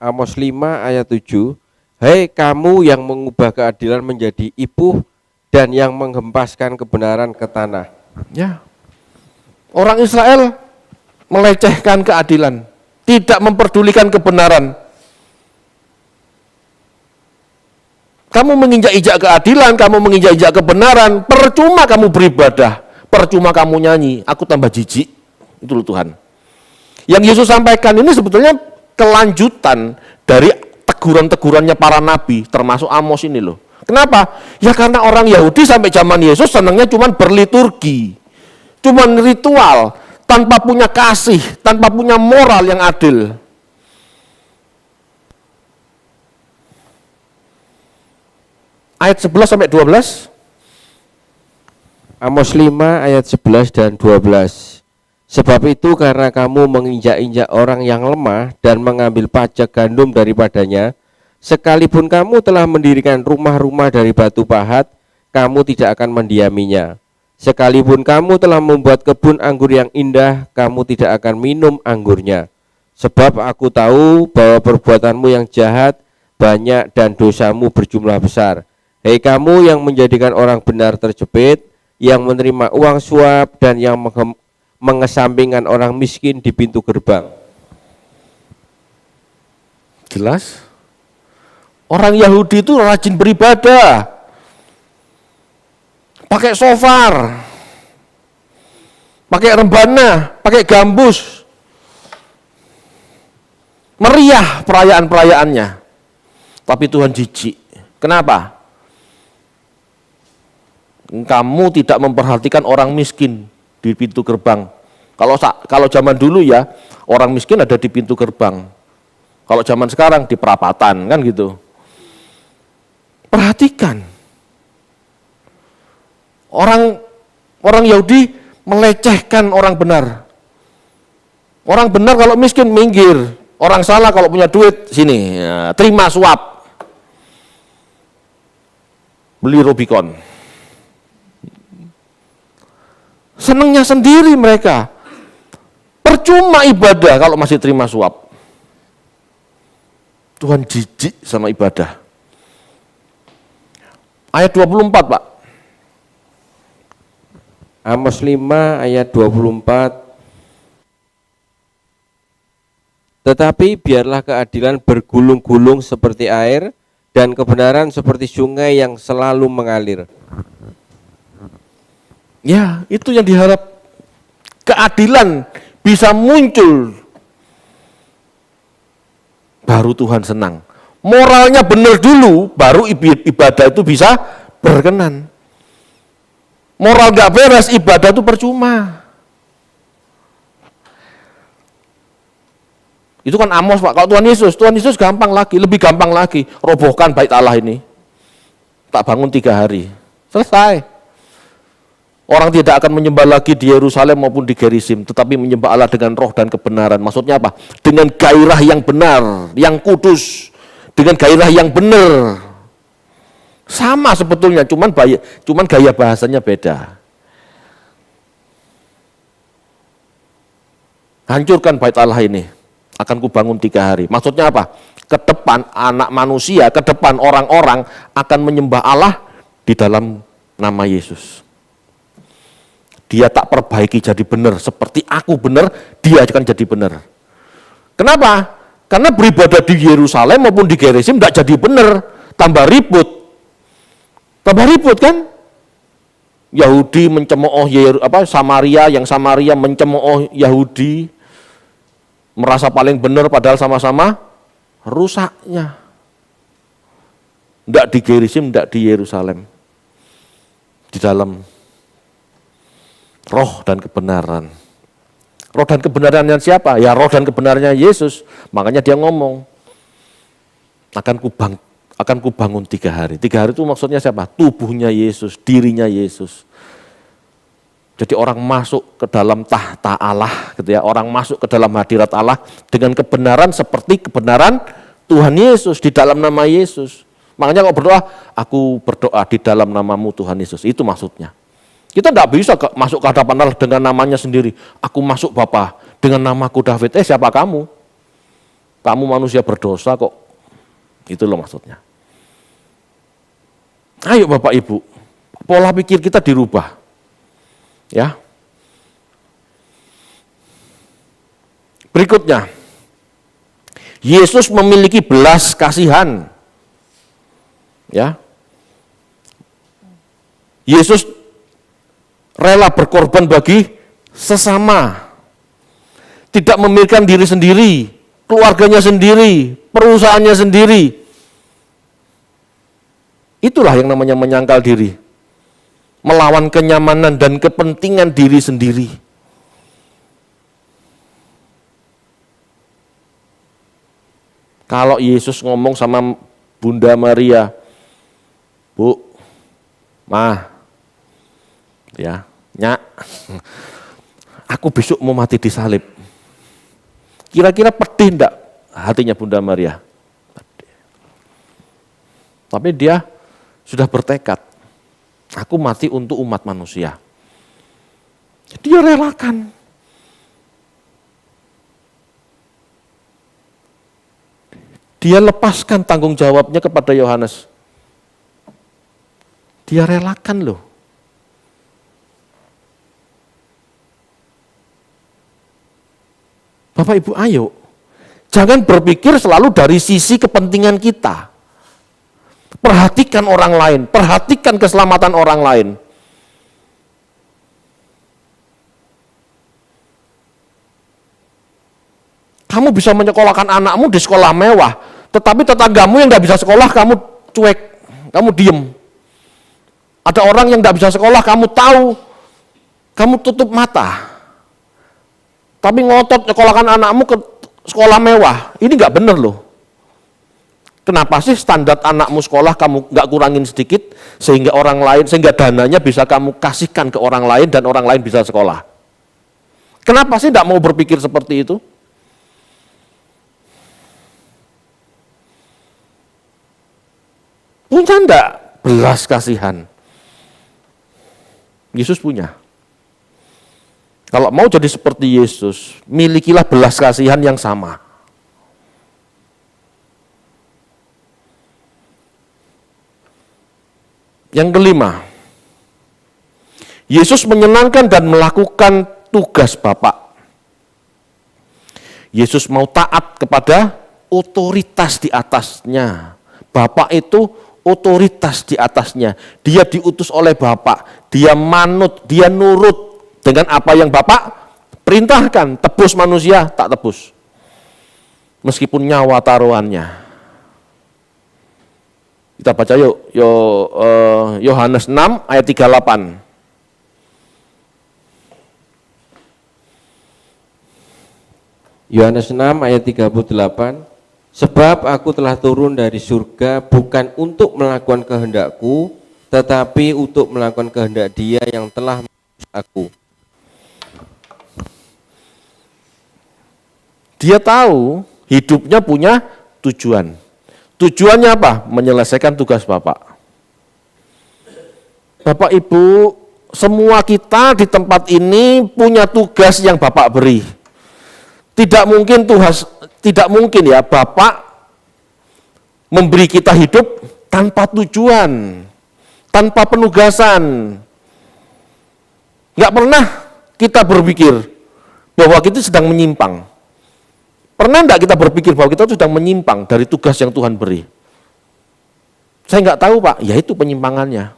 Amos 5 ayat 7. Hei kamu yang mengubah keadilan menjadi ipuh dan yang menghempaskan kebenaran ke tanah. Ya. Orang Israel melecehkan keadilan, tidak memperdulikan kebenaran. Kamu menginjak-injak keadilan, kamu menginjak-injak kebenaran, percuma kamu beribadah, percuma kamu nyanyi, aku tambah jijik. Itu loh Tuhan. Yang Yesus sampaikan ini sebetulnya kelanjutan dari teguran-tegurannya para nabi, termasuk Amos ini loh. Kenapa? Ya karena orang Yahudi sampai zaman Yesus senangnya cuma berliturgi, cuma ritual, tanpa punya kasih, tanpa punya moral yang adil. Ayat 11 sampai 12. Amos 5 ayat 11 dan 12. Sebab itu karena kamu menginjak-injak orang yang lemah dan mengambil pajak gandum daripadanya, sekalipun kamu telah mendirikan rumah-rumah dari batu pahat, kamu tidak akan mendiaminya. Sekalipun kamu telah membuat kebun anggur yang indah, kamu tidak akan minum anggurnya. Sebab aku tahu bahwa perbuatanmu yang jahat banyak dan dosamu berjumlah besar. Hei kamu yang menjadikan orang benar terjepit, yang menerima uang suap dan yang mengesampingkan orang miskin di pintu gerbang. Jelas? Orang Yahudi itu rajin beribadah, pakai shofar, pakai rebana, pakai gambus, meriah perayaan-perayaannya. Tapi Tuhan jijik. Kenapa? Kamu tidak memperhatikan orang miskin di pintu gerbang. Kalau zaman dulu ya, orang miskin ada di pintu gerbang. Kalau zaman sekarang di perapatan, kan gitu. Perhatikan. Orang Yahudi melecehkan orang benar. Orang benar kalau miskin minggir, orang salah kalau punya duit sini, ya, terima suap. Beli Rubicon. Senangnya sendiri mereka. Percuma ibadah kalau masih terima suap. Tuhan jijik sama ibadah. Ayat 24, Pak. Amos 5 ayat 24. Tetapi biarlah keadilan bergulung-gulung seperti air dan kebenaran seperti sungai yang selalu mengalir. Ya, itu yang diharap. Keadilan bisa muncul. Baru Tuhan senang. Moralnya benar dulu, baru ibadah itu bisa berkenan. Moral gak beres, ibadah itu percuma. Itu kan Amos, Pak. Kalau Tuhan Yesus gampang lagi, lebih gampang lagi. Robohkan bait Allah ini. Tak bangun 3 hari. Selesai. Orang tidak akan menyembah lagi di Yerusalem maupun di Gerizim, tetapi menyembah Allah dengan roh dan kebenaran. Maksudnya apa? Dengan gairah yang benar, yang kudus, dengan gairah yang benar. Sama sebetulnya, cuman gaya bahasanya beda. hancurkan bait Allah ini, akan kubangun 3 hari. Maksudnya apa? Ke depan anak manusia, ke depan orang-orang akan menyembah Allah di dalam nama Yesus. Dia tak perbaiki jadi benar, seperti aku benar, dia akan jadi benar. Kenapa? Karena beribadah di Yerusalem maupun di Gerizim tidak jadi benar, tambah ribut. Tambah ribut kan? Yahudi mencemooh Samaria, yang Samaria mencemooh Yahudi, merasa paling benar padahal sama-sama rusaknya. Tidak di Gerizim, tidak di Yerusalem. Di dalam roh dan kebenaran. Roh dan kebenarannya siapa? Ya roh dan kebenarannya Yesus. Makanya dia ngomong, akan kubangun 3 hari. 3 hari itu maksudnya siapa? Tubuhnya Yesus, dirinya Yesus. Jadi orang masuk ke dalam tahta Allah, gitu ya. Orang masuk ke dalam hadirat Allah dengan kebenaran seperti kebenaran Tuhan Yesus di dalam nama Yesus. Makanya kalau berdoa, aku berdoa di dalam namamu Tuhan Yesus. Itu maksudnya. Kita tidak bisa masuk ke hadapan Allah dengan namanya sendiri. Aku masuk Bapa dengan namaku David. Siapa kamu? Kamu manusia berdosa kok. Itu loh maksudnya. Ayo Bapak Ibu, pola pikir kita dirubah. Ya. Berikutnya, Yesus memiliki belas kasihan. Ya. Yesus rela berkorban bagi sesama. Tidak memikirkan diri sendiri, keluarganya sendiri, perusahaannya sendiri. Itulah yang namanya menyangkal diri. Melawan kenyamanan dan kepentingan diri sendiri. Kalau Yesus ngomong sama Bunda Maria, Bu, Ma, ya, Nyak, aku besok mau mati di salib. Kira-kira pedih enggak hatinya Bunda Maria? Pedih. Tapi dia sudah bertekad, aku mati untuk umat manusia. Dia relakan. Dia lepaskan tanggung jawabnya kepada Yohanes. Dia relakan loh. Bapak Ibu ayo, jangan berpikir selalu dari sisi kepentingan kita. Perhatikan orang lain, perhatikan keselamatan orang lain. Kamu bisa menyekolahkan anakmu di sekolah mewah, tetapi tetanggamu yang tidak bisa sekolah kamu cuek, kamu diem. Ada orang yang tidak bisa sekolah kamu tahu, kamu tutup mata. Tapi ngotot nyekolahkan anakmu ke sekolah mewah, ini nggak benar loh. Kenapa sih standar anakmu sekolah kamu nggak kurangin sedikit sehingga orang lain, sehingga dananya bisa kamu kasihkan ke orang lain dan orang lain bisa sekolah? Kenapa sih nggak mau berpikir seperti itu? Punya enggak belas kasihan? Yesus punya. Kalau mau jadi seperti Yesus, milikilah belas kasihan yang sama. Yang kelima, Yesus menyenangkan dan melakukan tugas Bapa. Yesus mau taat kepada otoritas di atasnya. Bapa itu otoritas di atasnya. Dia diutus oleh Bapa. Dia manut, dia nurut dengan apa yang Bapak perintahkan. Tebus manusia, tak tebus. Meskipun nyawa taruhannya. Kita baca yuk, Yohanes 6 ayat 38. Yohanes 6 ayat 38. Sebab aku telah turun dari surga bukan untuk melakukan kehendakku, tetapi untuk melakukan kehendak Dia yang telah mengutus aku. Dia tahu hidupnya punya tujuan. Tujuannya apa? Menyelesaikan tugas Bapak. Bapak Ibu, semua kita di tempat ini punya tugas yang Bapak beri. Tidak mungkin ya Bapak memberi kita hidup tanpa tujuan, tanpa penugasan. Nggak pernah kita berpikir bahwa kita sedang menyimpang. Pernah enggak kita berpikir bahwa kita sedang menyimpang dari tugas yang Tuhan beri? Saya nggak tahu Pak, ya itu penyimpangannya.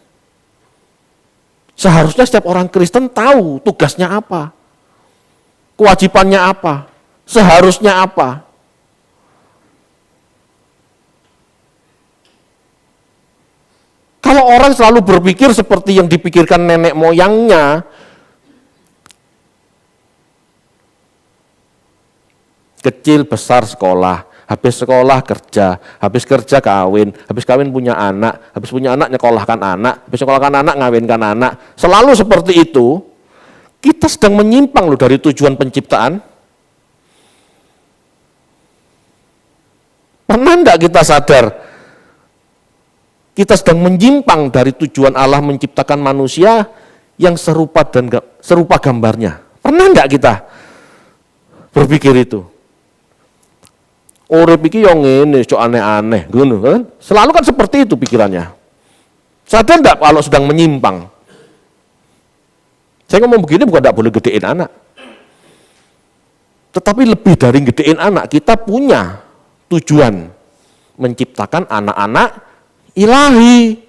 Seharusnya setiap orang Kristen tahu tugasnya apa, kewajibannya apa, seharusnya apa. Kalau orang selalu berpikir seperti yang dipikirkan nenek moyangnya, kecil besar sekolah, habis sekolah kerja, habis kerja kawin, habis kawin punya anak, habis punya anak nyekolahkan anak, habis nyekolahkan anak ngawinkan anak. Selalu seperti itu. Kita sedang menyimpang loh dari tujuan penciptaan. Pernah enggak kita sadar kita sedang menyimpang dari tujuan Allah menciptakan manusia yang serupa gambarnya? Pernah enggak kita berpikir itu? Urip iki yo ngene, cok aneh-aneh, ngono kan? Selalu kan seperti itu pikirannya. Sadar enggak kalau sedang menyimpang? Saya ngomong begini bukan enggak boleh gedein anak. Tetapi lebih dari gedein anak, kita punya tujuan menciptakan anak-anak ilahi.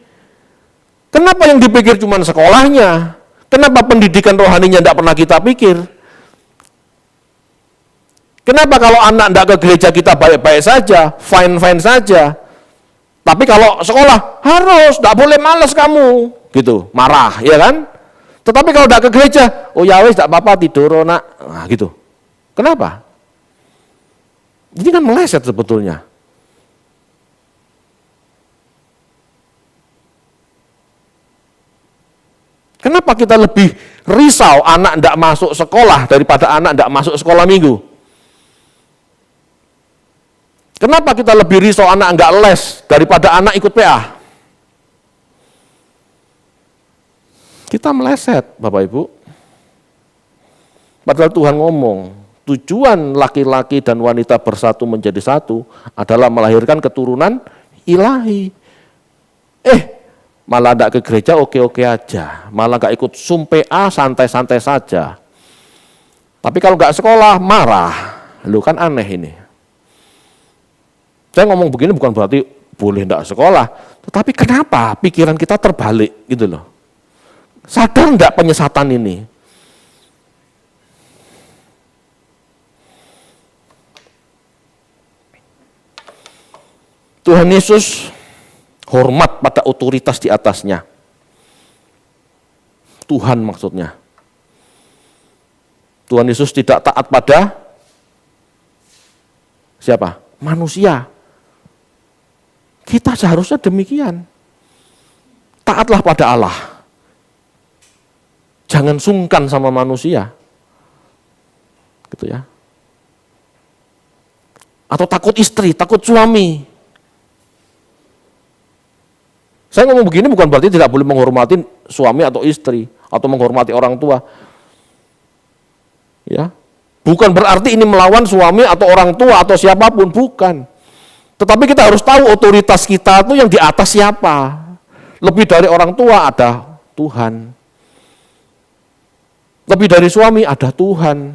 Kenapa yang dipikir cuma sekolahnya? Kenapa pendidikan rohaninya enggak pernah kita pikir? Kenapa kalau anak enggak ke gereja kita baik-baik saja, fine-fine saja. Tapi kalau sekolah harus, enggak boleh malas kamu, gitu, marah, ya kan? Tetapi kalau enggak ke gereja, oh ya wis enggak apa-apa tidur, nak. Nah, gitu. Kenapa? Ini kan meleset sebetulnya. Kenapa kita lebih risau anak enggak masuk sekolah daripada anak enggak masuk sekolah minggu? Kenapa kita lebih risau anak enggak les daripada anak ikut PA? Kita meleset, Bapak Ibu. Padahal Tuhan ngomong, tujuan laki-laki dan wanita bersatu menjadi satu adalah melahirkan keturunan ilahi. Malah enggak ke gereja oke-oke aja, malah enggak ikut sum PA santai-santai saja. Tapi kalau enggak sekolah marah, lu kan aneh ini. Saya ngomong begini bukan berarti boleh enggak sekolah, tetapi kenapa pikiran kita terbalik gitu loh. Sadar enggak penyesatan ini? Tuhan Yesus hormat pada otoritas di atasnya. Tuhan maksudnya. Tuhan Yesus tidak taat pada siapa? Manusia. Kita seharusnya demikian. Taatlah pada Allah. Jangan sungkan sama manusia. Gitu ya. Atau takut istri, takut suami. Saya ngomong begini bukan berarti tidak boleh menghormati suami atau istri atau menghormati orang tua. Ya. Bukan berarti ini melawan suami atau orang tua atau siapapun, bukan. Tetapi kita harus tahu otoritas kita itu yang di atas siapa. Lebih dari orang tua ada Tuhan. Lebih dari suami ada Tuhan.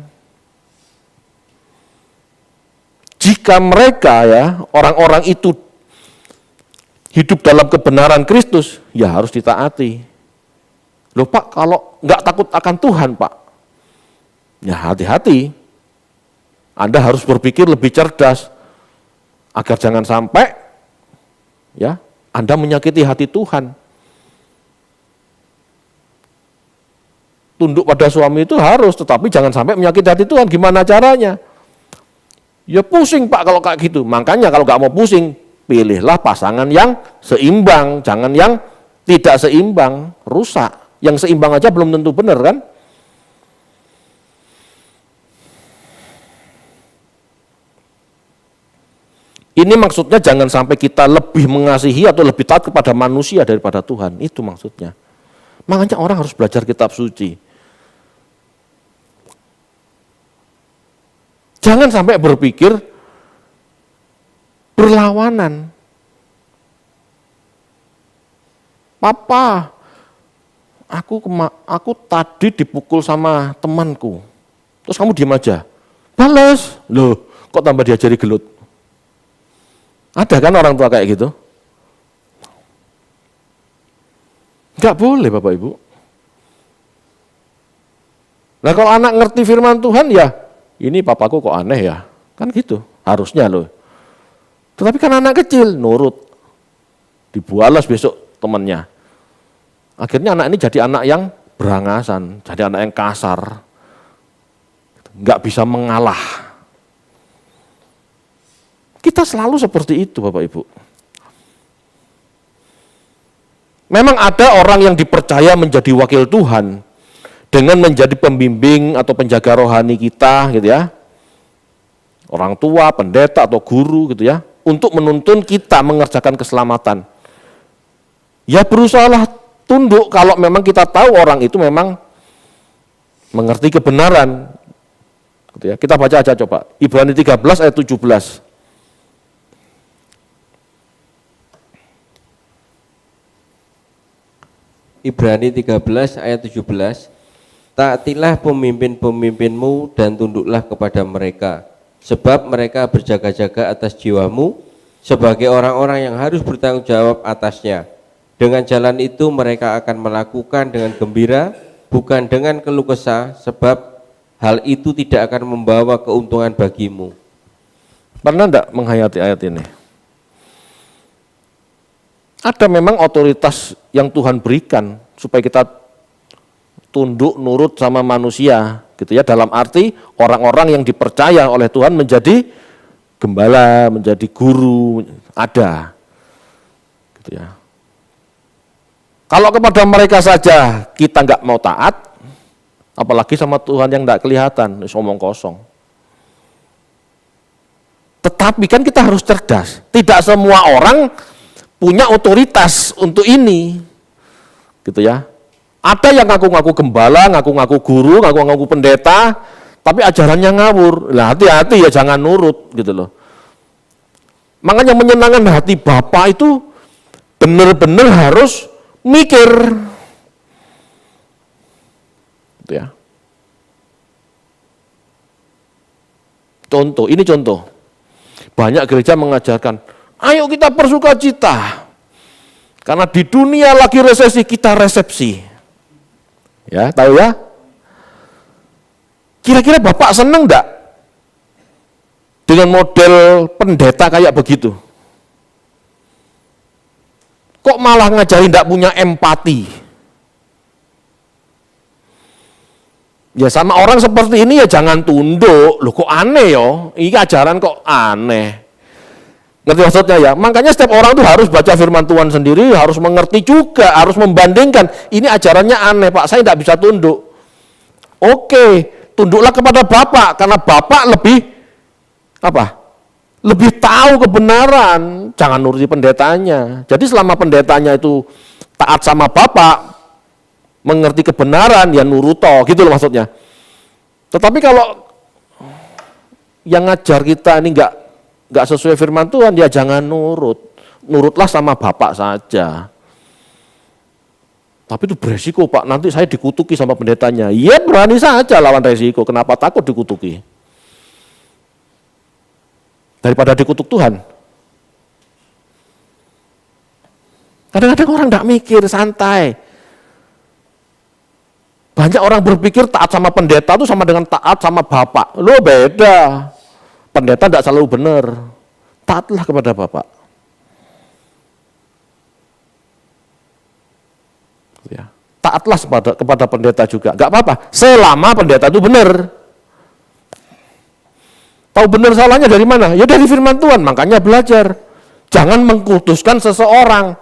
Jika mereka ya, orang-orang itu hidup dalam kebenaran Kristus, ya harus ditaati. Loh Pak, kalau nggak takut akan Tuhan Pak, ya hati-hati. Anda harus berpikir lebih cerdas, agar jangan sampai ya Anda menyakiti hati Tuhan. Tunduk pada suami itu harus, tetapi jangan sampai menyakiti hati Tuhan. Gimana caranya? Ya pusing Pak kalau kayak gitu. Makanya kalau nggak mau pusing, pilihlah pasangan yang seimbang, jangan yang tidak seimbang, rusak. Yang seimbang aja belum tentu benar kan? Ini maksudnya jangan sampai kita lebih mengasihi atau lebih taat kepada manusia daripada Tuhan. Itu maksudnya. Makanya orang harus belajar kitab suci. Jangan sampai berpikir berlawanan. Papa, aku tadi dipukul sama temanku. Terus kamu diam aja. Balas. Loh, kok tambah diajari gelut? Ada kan orang tua kayak gitu? Enggak boleh Bapak Ibu. Nah kalau anak ngerti firman Tuhan ya, ini papaku kok aneh ya. Kan gitu, harusnya loh. Tetapi kan anak kecil, nurut. Dibalas besok temannya. Akhirnya anak ini jadi anak yang berangasan, jadi anak yang kasar. Enggak bisa mengalah. Kita selalu seperti itu Bapak Ibu. Memang ada orang yang dipercaya menjadi wakil Tuhan dengan menjadi pembimbing atau penjaga rohani kita gitu ya. Orang tua, pendeta atau guru gitu ya, untuk menuntun kita mengerjakan keselamatan. Ya berusahalah tunduk kalau memang kita tahu orang itu memang mengerti kebenaran. Gitu ya. Kita baca aja coba. Ibrani 13 ayat 17. Ibrani 13 ayat 17. Taatilah pemimpin-pemimpinmu dan tunduklah kepada mereka, sebab mereka berjaga-jaga atas jiwamu sebagai orang-orang yang harus bertanggung jawab atasnya. Dengan jalan itu mereka akan melakukan dengan gembira, bukan dengan keluh kesah, sebab hal itu tidak akan membawa keuntungan bagimu. Pernah enggak menghayati ayat ini? Ada memang otoritas yang Tuhan berikan supaya kita tunduk nurut sama manusia, gitu ya. Dalam arti orang-orang yang dipercaya oleh Tuhan menjadi gembala, menjadi guru, ada, gitu ya. Kalau kepada mereka saja kita nggak mau taat, apalagi sama Tuhan yang nggak kelihatan, omong kosong. Tetapi kan kita harus cerdas. Tidak semua orang punya otoritas untuk ini, gitu ya. Ada yang ngaku-ngaku gembala, ngaku-ngaku guru, ngaku-ngaku pendeta, tapi ajarannya ngawur. Lah hati-hati ya, jangan nurut, gitu loh. Makanya menyenangkan hati Bapa itu benar-benar harus mikir, gitu ya. Contoh, ini contoh. Banyak gereja mengajarkan, ayo kita bersukacita. Karena di dunia lagi resesi, kita resepsi. Ya, tahu ya? Kira-kira Bapak seneng enggak dengan model pendeta kayak begitu? Kok malah ngajarin enggak punya empati? Ya sama orang seperti ini ya jangan tunduk. Loh kok aneh yo? Ini ajaran kok aneh. Ngerti maksudnya ya? Makanya setiap orang tuh harus baca firman Tuhan sendiri, harus mengerti juga, harus membandingkan. Ini ajarannya aneh Pak, saya tidak bisa tunduk. Oke, tunduklah kepada Bapak, karena Bapak lebih apa? Lebih tahu kebenaran, jangan nuruti pendetanya. Jadi selama pendetanya itu taat sama Bapak, mengerti kebenaran, ya nuruto, gitu loh maksudnya. Tetapi kalau yang ngajar kita ini enggak sesuai firman Tuhan, ya jangan nurut. Nurutlah sama Bapak saja. Tapi itu beresiko Pak, nanti saya dikutuki sama pendetanya. Ya berani saja lawan resiko, kenapa takut dikutuki? Daripada dikutuk Tuhan. Kadang-kadang orang enggak mikir, santai. Banyak orang berpikir taat sama pendeta itu sama dengan taat sama Bapak. Loh beda. Pendeta tidak selalu benar. Taatlah kepada Bapak. Ya. Taatlah kepada pendeta juga. Enggak apa-apa. Selama pendeta itu benar. Tahu benar salahnya dari mana? Ya dari firman Tuhan. Makanya belajar. Jangan mengkultuskan seseorang.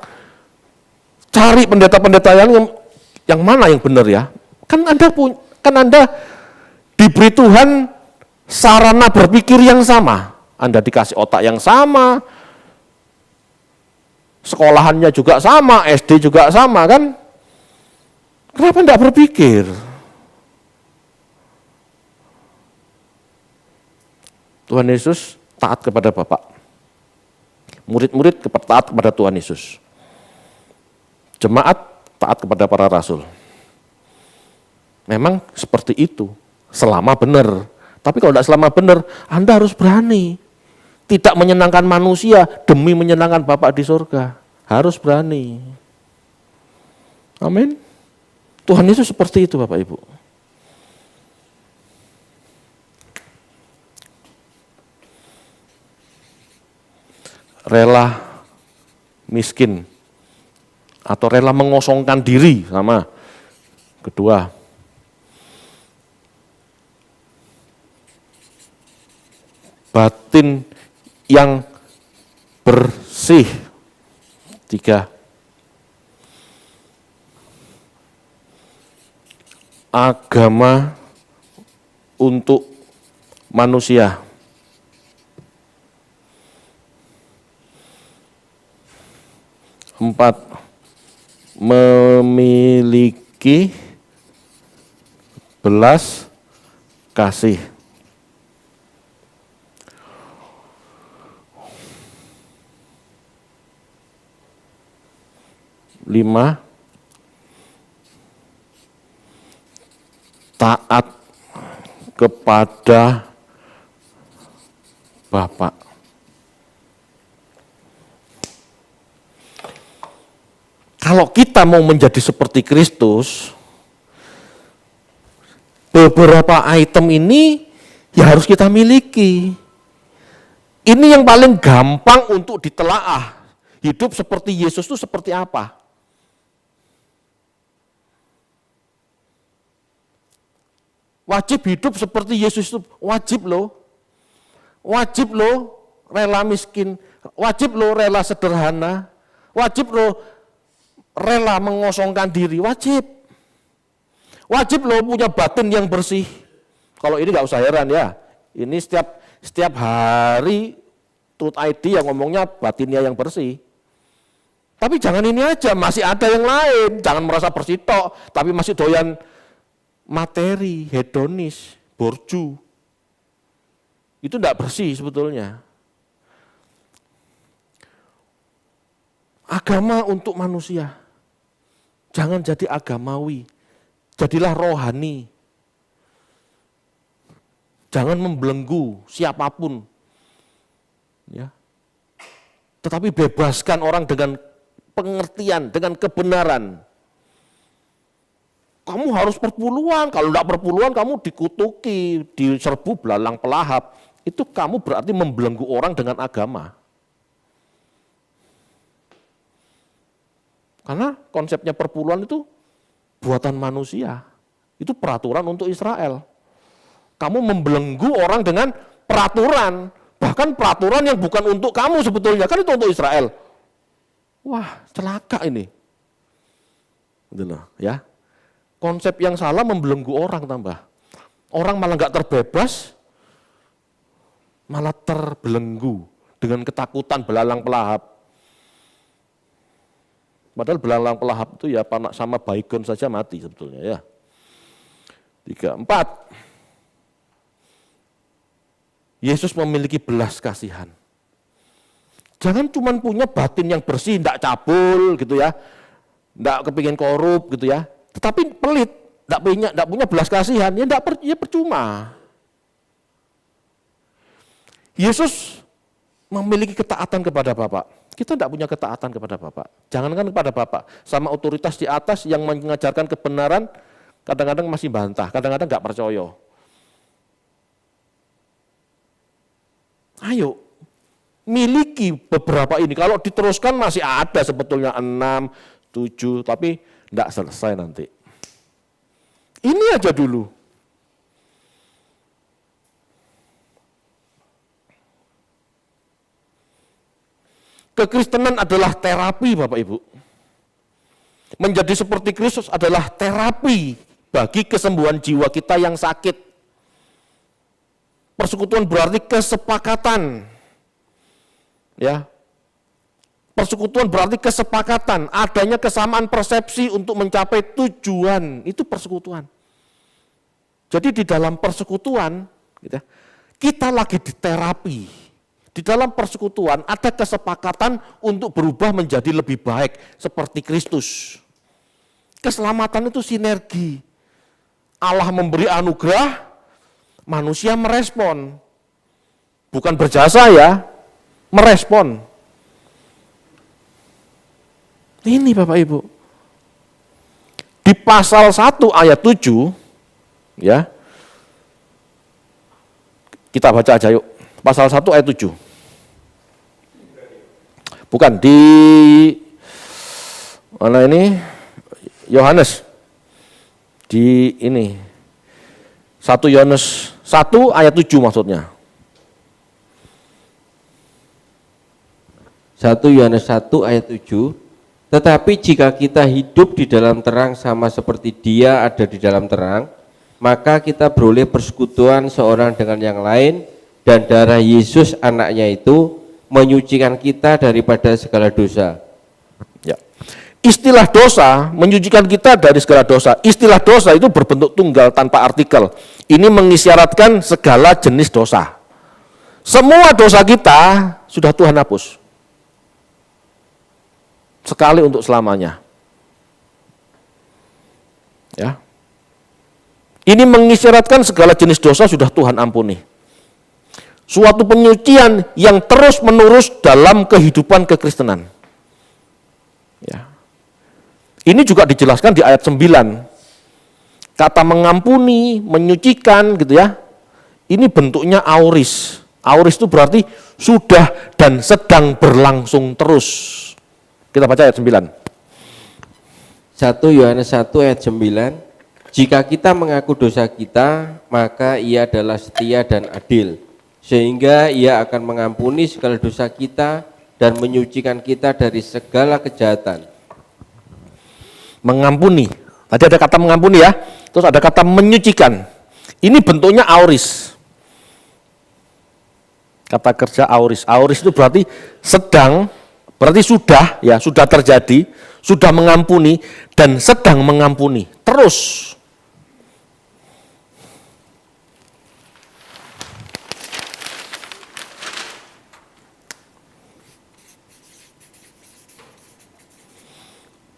Cari pendeta-pendeta yang mana yang benar ya. Kan Anda diberi Tuhan sarana berpikir yang sama. Anda dikasih otak yang sama, sekolahannya juga sama, SD juga sama kan? Kenapa enggak berpikir? Tuhan Yesus taat kepada Bapa. Murid-murid taat kepada Tuhan Yesus. Jemaat taat kepada para rasul. Memang seperti itu, selama benar. Tapi kalau tidak selama benar, Anda harus berani. Tidak menyenangkan manusia demi menyenangkan Bapa di surga. Harus berani. Amin. Tuhan Yesus seperti itu Bapak Ibu. Rela miskin atau rela mengosongkan diri sama. Kedua, batin yang bersih. 3, agama untuk manusia. 4, memiliki belas kasih. 5, taat kepada Bapa. Kalau kita mau menjadi seperti Kristus, beberapa item ini ya harus kita miliki. Ini yang paling gampang untuk ditelaah. Hidup seperti Yesus itu seperti apa? Wajib hidup seperti Yesus itu wajib loh. Wajib loh rela miskin, wajib loh rela sederhana, wajib loh rela mengosongkan diri, wajib. Wajib loh punya batin yang bersih. Kalau ini nggak usah heran ya. Ini setiap hari Truth ID yang ngomongnya batinnya yang bersih. Tapi jangan ini aja, masih ada yang lain. Jangan merasa bersih tok, tapi masih doyan materi, hedonis, borju. Itu enggak bersih sebetulnya. Agama untuk manusia. Jangan jadi agamawi. Jadilah rohani. Jangan membelenggu siapapun. Ya. Tetapi bebaskan orang dengan pengertian, dengan kebenaran. Kamu harus perpuluhan, kalau enggak perpuluhan kamu dikutuki, diserbu belalang pelahap. Itu kamu berarti membelenggu orang dengan agama. Karena konsepnya perpuluhan itu buatan manusia. Itu peraturan untuk Israel. Kamu membelenggu orang dengan peraturan. Bahkan peraturan yang bukan untuk kamu sebetulnya, kan itu untuk Israel. Wah, celaka ini. Gitu loh, ya. Konsep yang salah membelenggu orang tambah. Orang malah nggak terbebas, malah terbelenggu dengan ketakutan belalang pelahap. Padahal belalang pelahap itu ya panak sama baygon saja mati sebetulnya ya. 3, 4. Yesus memiliki belas kasihan. Jangan cuma punya batin yang bersih, enggak cabul gitu ya. Enggak kepingin korup gitu ya. Tetapi pelit, enggak punya belas kasihan, ya percuma. Yesus memiliki ketaatan kepada Bapa. Kita enggak punya ketaatan kepada Bapa. Jangankan kepada Bapa, sama otoritas di atas yang mengajarkan kebenaran kadang-kadang masih bantah, kadang-kadang enggak percaya. Ayo, miliki beberapa ini. Kalau diteruskan masih ada sebetulnya 6, 7, tapi enggak selesai nanti. Ini aja dulu. Kekristenan adalah terapi Bapak Ibu. Menjadi seperti Kristus adalah terapi bagi kesembuhan jiwa kita yang sakit. Persekutuan berarti kesepakatan. Ya. Persekutuan berarti kesepakatan, adanya kesamaan persepsi untuk mencapai tujuan, itu persekutuan. Jadi di dalam persekutuan, gitu, kita lagi di terapi. Di dalam persekutuan ada kesepakatan untuk berubah menjadi lebih baik seperti Kristus. Keselamatan itu sinergi. Allah memberi anugerah, manusia merespon. Bukan berjasa ya, merespon. Ini Bapak Ibu. Di pasal 1 ayat 7, ya. Kita baca aja yuk. Pasal 1 ayat 7. Bukan, di mana ini? Yohanes. Di ini. 1 Yohanes 1 ayat 7 maksudnya. 1 Yohanes 1 ayat 7. Tetapi jika kita hidup di dalam terang sama seperti Dia ada di dalam terang, maka kita beroleh persekutuan seorang dengan yang lain, dan darah Yesus anaknya itu menyucikan kita daripada segala dosa. Ya. Istilah dosa menyucikan kita dari segala dosa. Istilah dosa itu berbentuk tunggal tanpa artikel. Ini mengisyaratkan segala jenis dosa. Semua dosa kita sudah Tuhan hapus. Sekali untuk selamanya. Ya. Ini mengisyaratkan segala jenis dosa sudah Tuhan ampuni. Suatu penyucian yang terus-menerus dalam kehidupan kekristenan. Ya. Ini juga dijelaskan di ayat 9. Kata mengampuni, menyucikan gitu ya. Ini bentuknya auris. Auris itu berarti sudah dan sedang berlangsung terus. Kita baca ayat 9. 1 Yohanes 1 ayat 9. Jika kita mengaku dosa kita, maka Ia adalah setia dan adil, sehingga Ia akan mengampuni segala dosa kita dan menyucikan kita dari segala kejahatan. Mengampuni. Tadi ada kata mengampuni ya, terus ada kata menyucikan. Ini bentuknya auris. Kata kerja auris. Auris itu berarti sedang, berarti sudah ya, sudah terjadi, sudah mengampuni dan sedang mengampuni. Terus.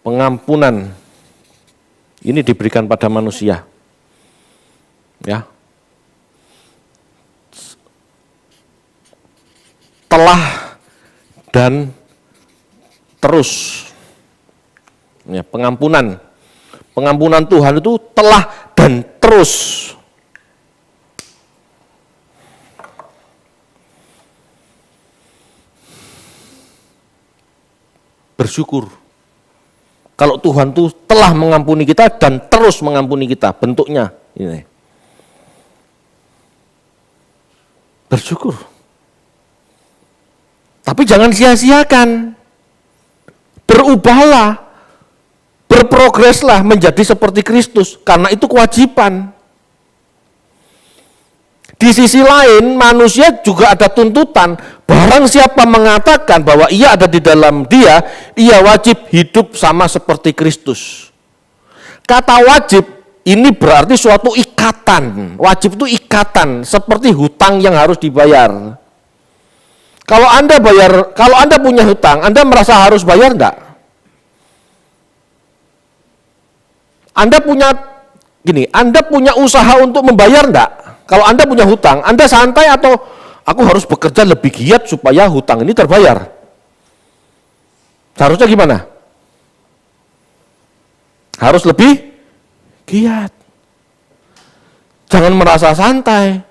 Pengampunan ini diberikan pada manusia, ya. Telah dan terus, ya, pengampunan Tuhan itu telah dan terus. Bersyukur. Kalau Tuhan tuh telah mengampuni kita dan terus mengampuni kita, bentuknya ini. Bersyukur. Tapi jangan sia-siakan. Berubahlah, berprogreslah menjadi seperti Kristus, karena itu kewajiban. Di sisi lain, manusia juga ada tuntutan. Barang siapa mengatakan bahwa ia ada di dalam Dia, ia wajib hidup sama seperti Kristus. Kata wajib ini berarti suatu ikatan. Wajib itu ikatan, seperti hutang yang harus dibayar. Kalau Anda punya hutang, Anda merasa harus bayar enggak? Anda punya usaha untuk membayar enggak? Kalau Anda punya hutang, Anda santai atau aku harus bekerja lebih giat supaya hutang ini terbayar? Seharusnya gimana? Harus lebih giat. Jangan merasa santai.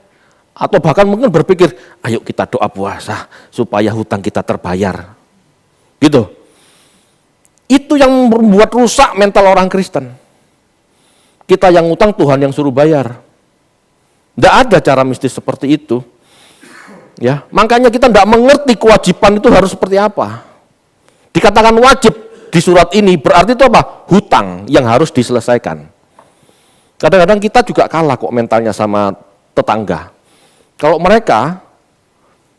Atau bahkan mungkin berpikir, ayo kita doa puasa supaya hutang kita terbayar. Gitu. Itu yang membuat rusak mental orang Kristen. Kita yang utang, Tuhan yang suruh bayar. Tidak ada cara mistis seperti itu. Ya, makanya kita tidak mengerti kewajiban itu harus seperti apa. Dikatakan wajib di surat ini berarti itu apa? Hutang yang harus diselesaikan. Kadang-kadang kita juga kalah kok mentalnya sama tetangga. Kalau mereka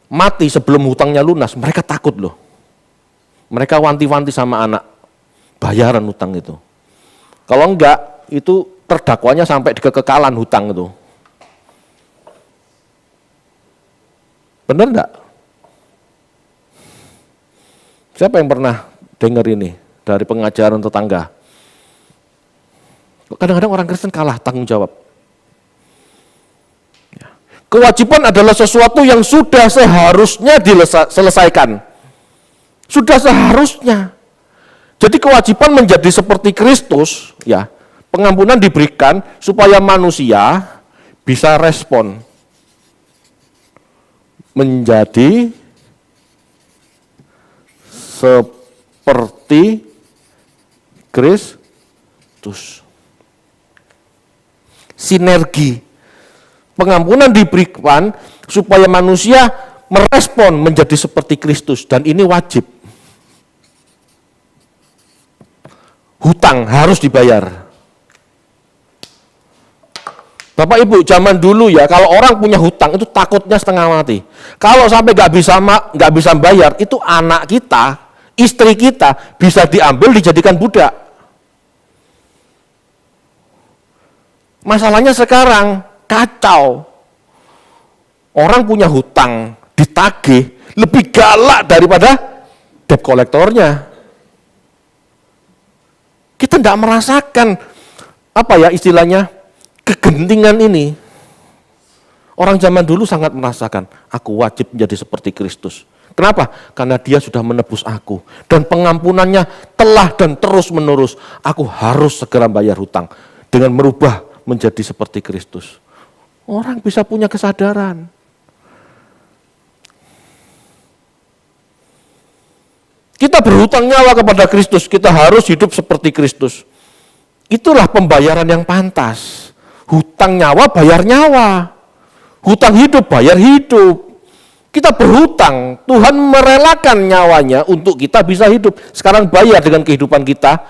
mati sebelum hutangnya lunas, mereka takut loh. Mereka wanti-wanti sama anak, bayaran hutang itu. Kalau enggak, itu terdakwanya sampai di kekekalan hutang itu. Benar enggak? Siapa yang pernah dengar ini dari pengajaran tetangga? Kadang-kadang orang Kristen kalah tanggung jawab. Kewajiban adalah sesuatu yang sudah seharusnya diselesaikan. Sudah seharusnya. Jadi kewajiban menjadi seperti Kristus, ya, pengampunan diberikan supaya manusia bisa respon menjadi seperti Kristus. Sinergi. Pengampunan diberikan supaya manusia merespon menjadi seperti Kristus, dan ini wajib. Hutang harus dibayar. Bapak Ibu, zaman dulu ya, kalau orang punya hutang itu takutnya setengah mati. Kalau sampai nggak bisa bayar, itu anak kita, istri kita bisa diambil dijadikan budak. Masalahnya sekarang kacau. Orang punya hutang ditagih lebih galak daripada debt kolektornya. Kita tidak merasakan apa ya istilahnya kegentingan ini. Orang zaman dulu sangat merasakan, aku wajib menjadi seperti Kristus. Kenapa? Karena dia sudah menebus aku. Dan pengampunannya telah dan terus menerus. Aku harus segera bayar hutang dengan merubah menjadi seperti Kristus. Orang bisa punya kesadaran. Kita berhutang nyawa kepada Kristus, kita harus hidup seperti Kristus. Itulah pembayaran yang pantas. Hutang nyawa bayar nyawa. Hutang hidup bayar hidup. Kita berhutang, Tuhan merelakan nyawanya untuk kita bisa hidup. Sekarang bayar dengan kehidupan kita.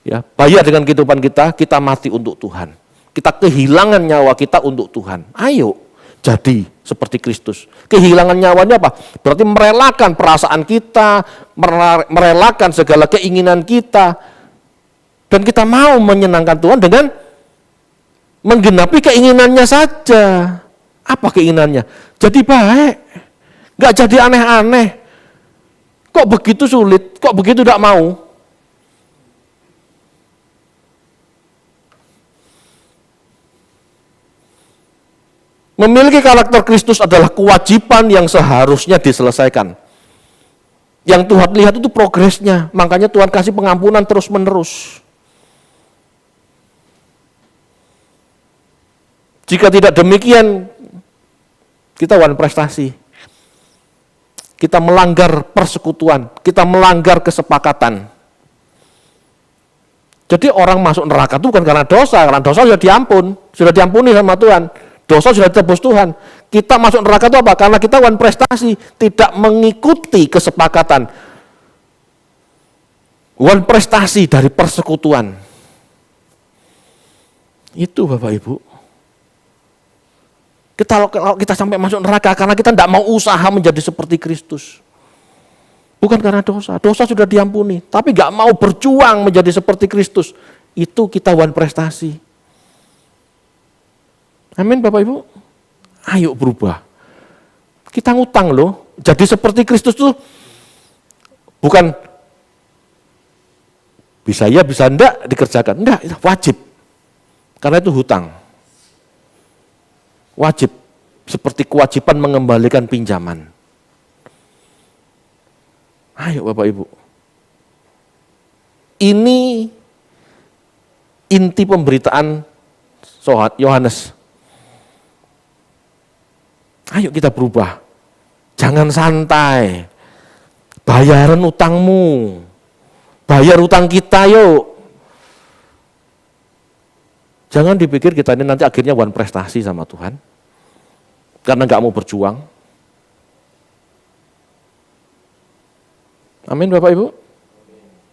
Ya, bayar dengan kehidupan kita mati untuk Tuhan. Kita kehilangan nyawa kita untuk Tuhan. Ayo jadi seperti Kristus. Kehilangan nyawanya apa? Berarti merelakan perasaan kita, merelakan segala keinginan kita. Dan kita mau menyenangkan Tuhan dengan menggenapi keinginannya saja. Apa keinginannya? Jadi baik. Gak jadi aneh-aneh. Kok begitu sulit? Kok begitu tidak mau? Memiliki karakter Kristus adalah kewajiban yang seharusnya diselesaikan. Yang Tuhan lihat itu progresnya, makanya Tuhan kasih pengampunan terus-menerus. Jika tidak demikian, kita wan prestasi. Kita melanggar persekutuan, kita melanggar kesepakatan. Jadi orang masuk neraka itu bukan karena dosa sudah diampuni sama Tuhan. Dosa sudah ditebus Tuhan. Kita masuk neraka itu apa? Karena kita wan prestasi, tidak mengikuti kesepakatan. Wan prestasi dari persekutuan. Itu Bapak Ibu. Kalau kita sampai masuk neraka karena kita tidak mau usaha menjadi seperti Kristus. Bukan karena dosa sudah diampuni. Tapi nggak mau berjuang menjadi seperti Kristus. Itu kita wan prestasi. Amin Bapak Ibu. Ayo berubah. Kita ngutang loh. Jadi seperti Kristus tuh bukan bisa ya bisa enggak dikerjakan. Enggak, itu wajib. Karena itu hutang. Wajib. Seperti kewajiban mengembalikan pinjaman. Ayo Bapak Ibu. Ini inti pemberitaan Yohanes. Ayo kita berubah. Jangan santai. Bayaran utangmu. Bayar utang kita yuk. Jangan dipikir kita ini nanti akhirnya wan prestasi sama Tuhan. Karena nggak mau berjuang. Amin Bapak Ibu.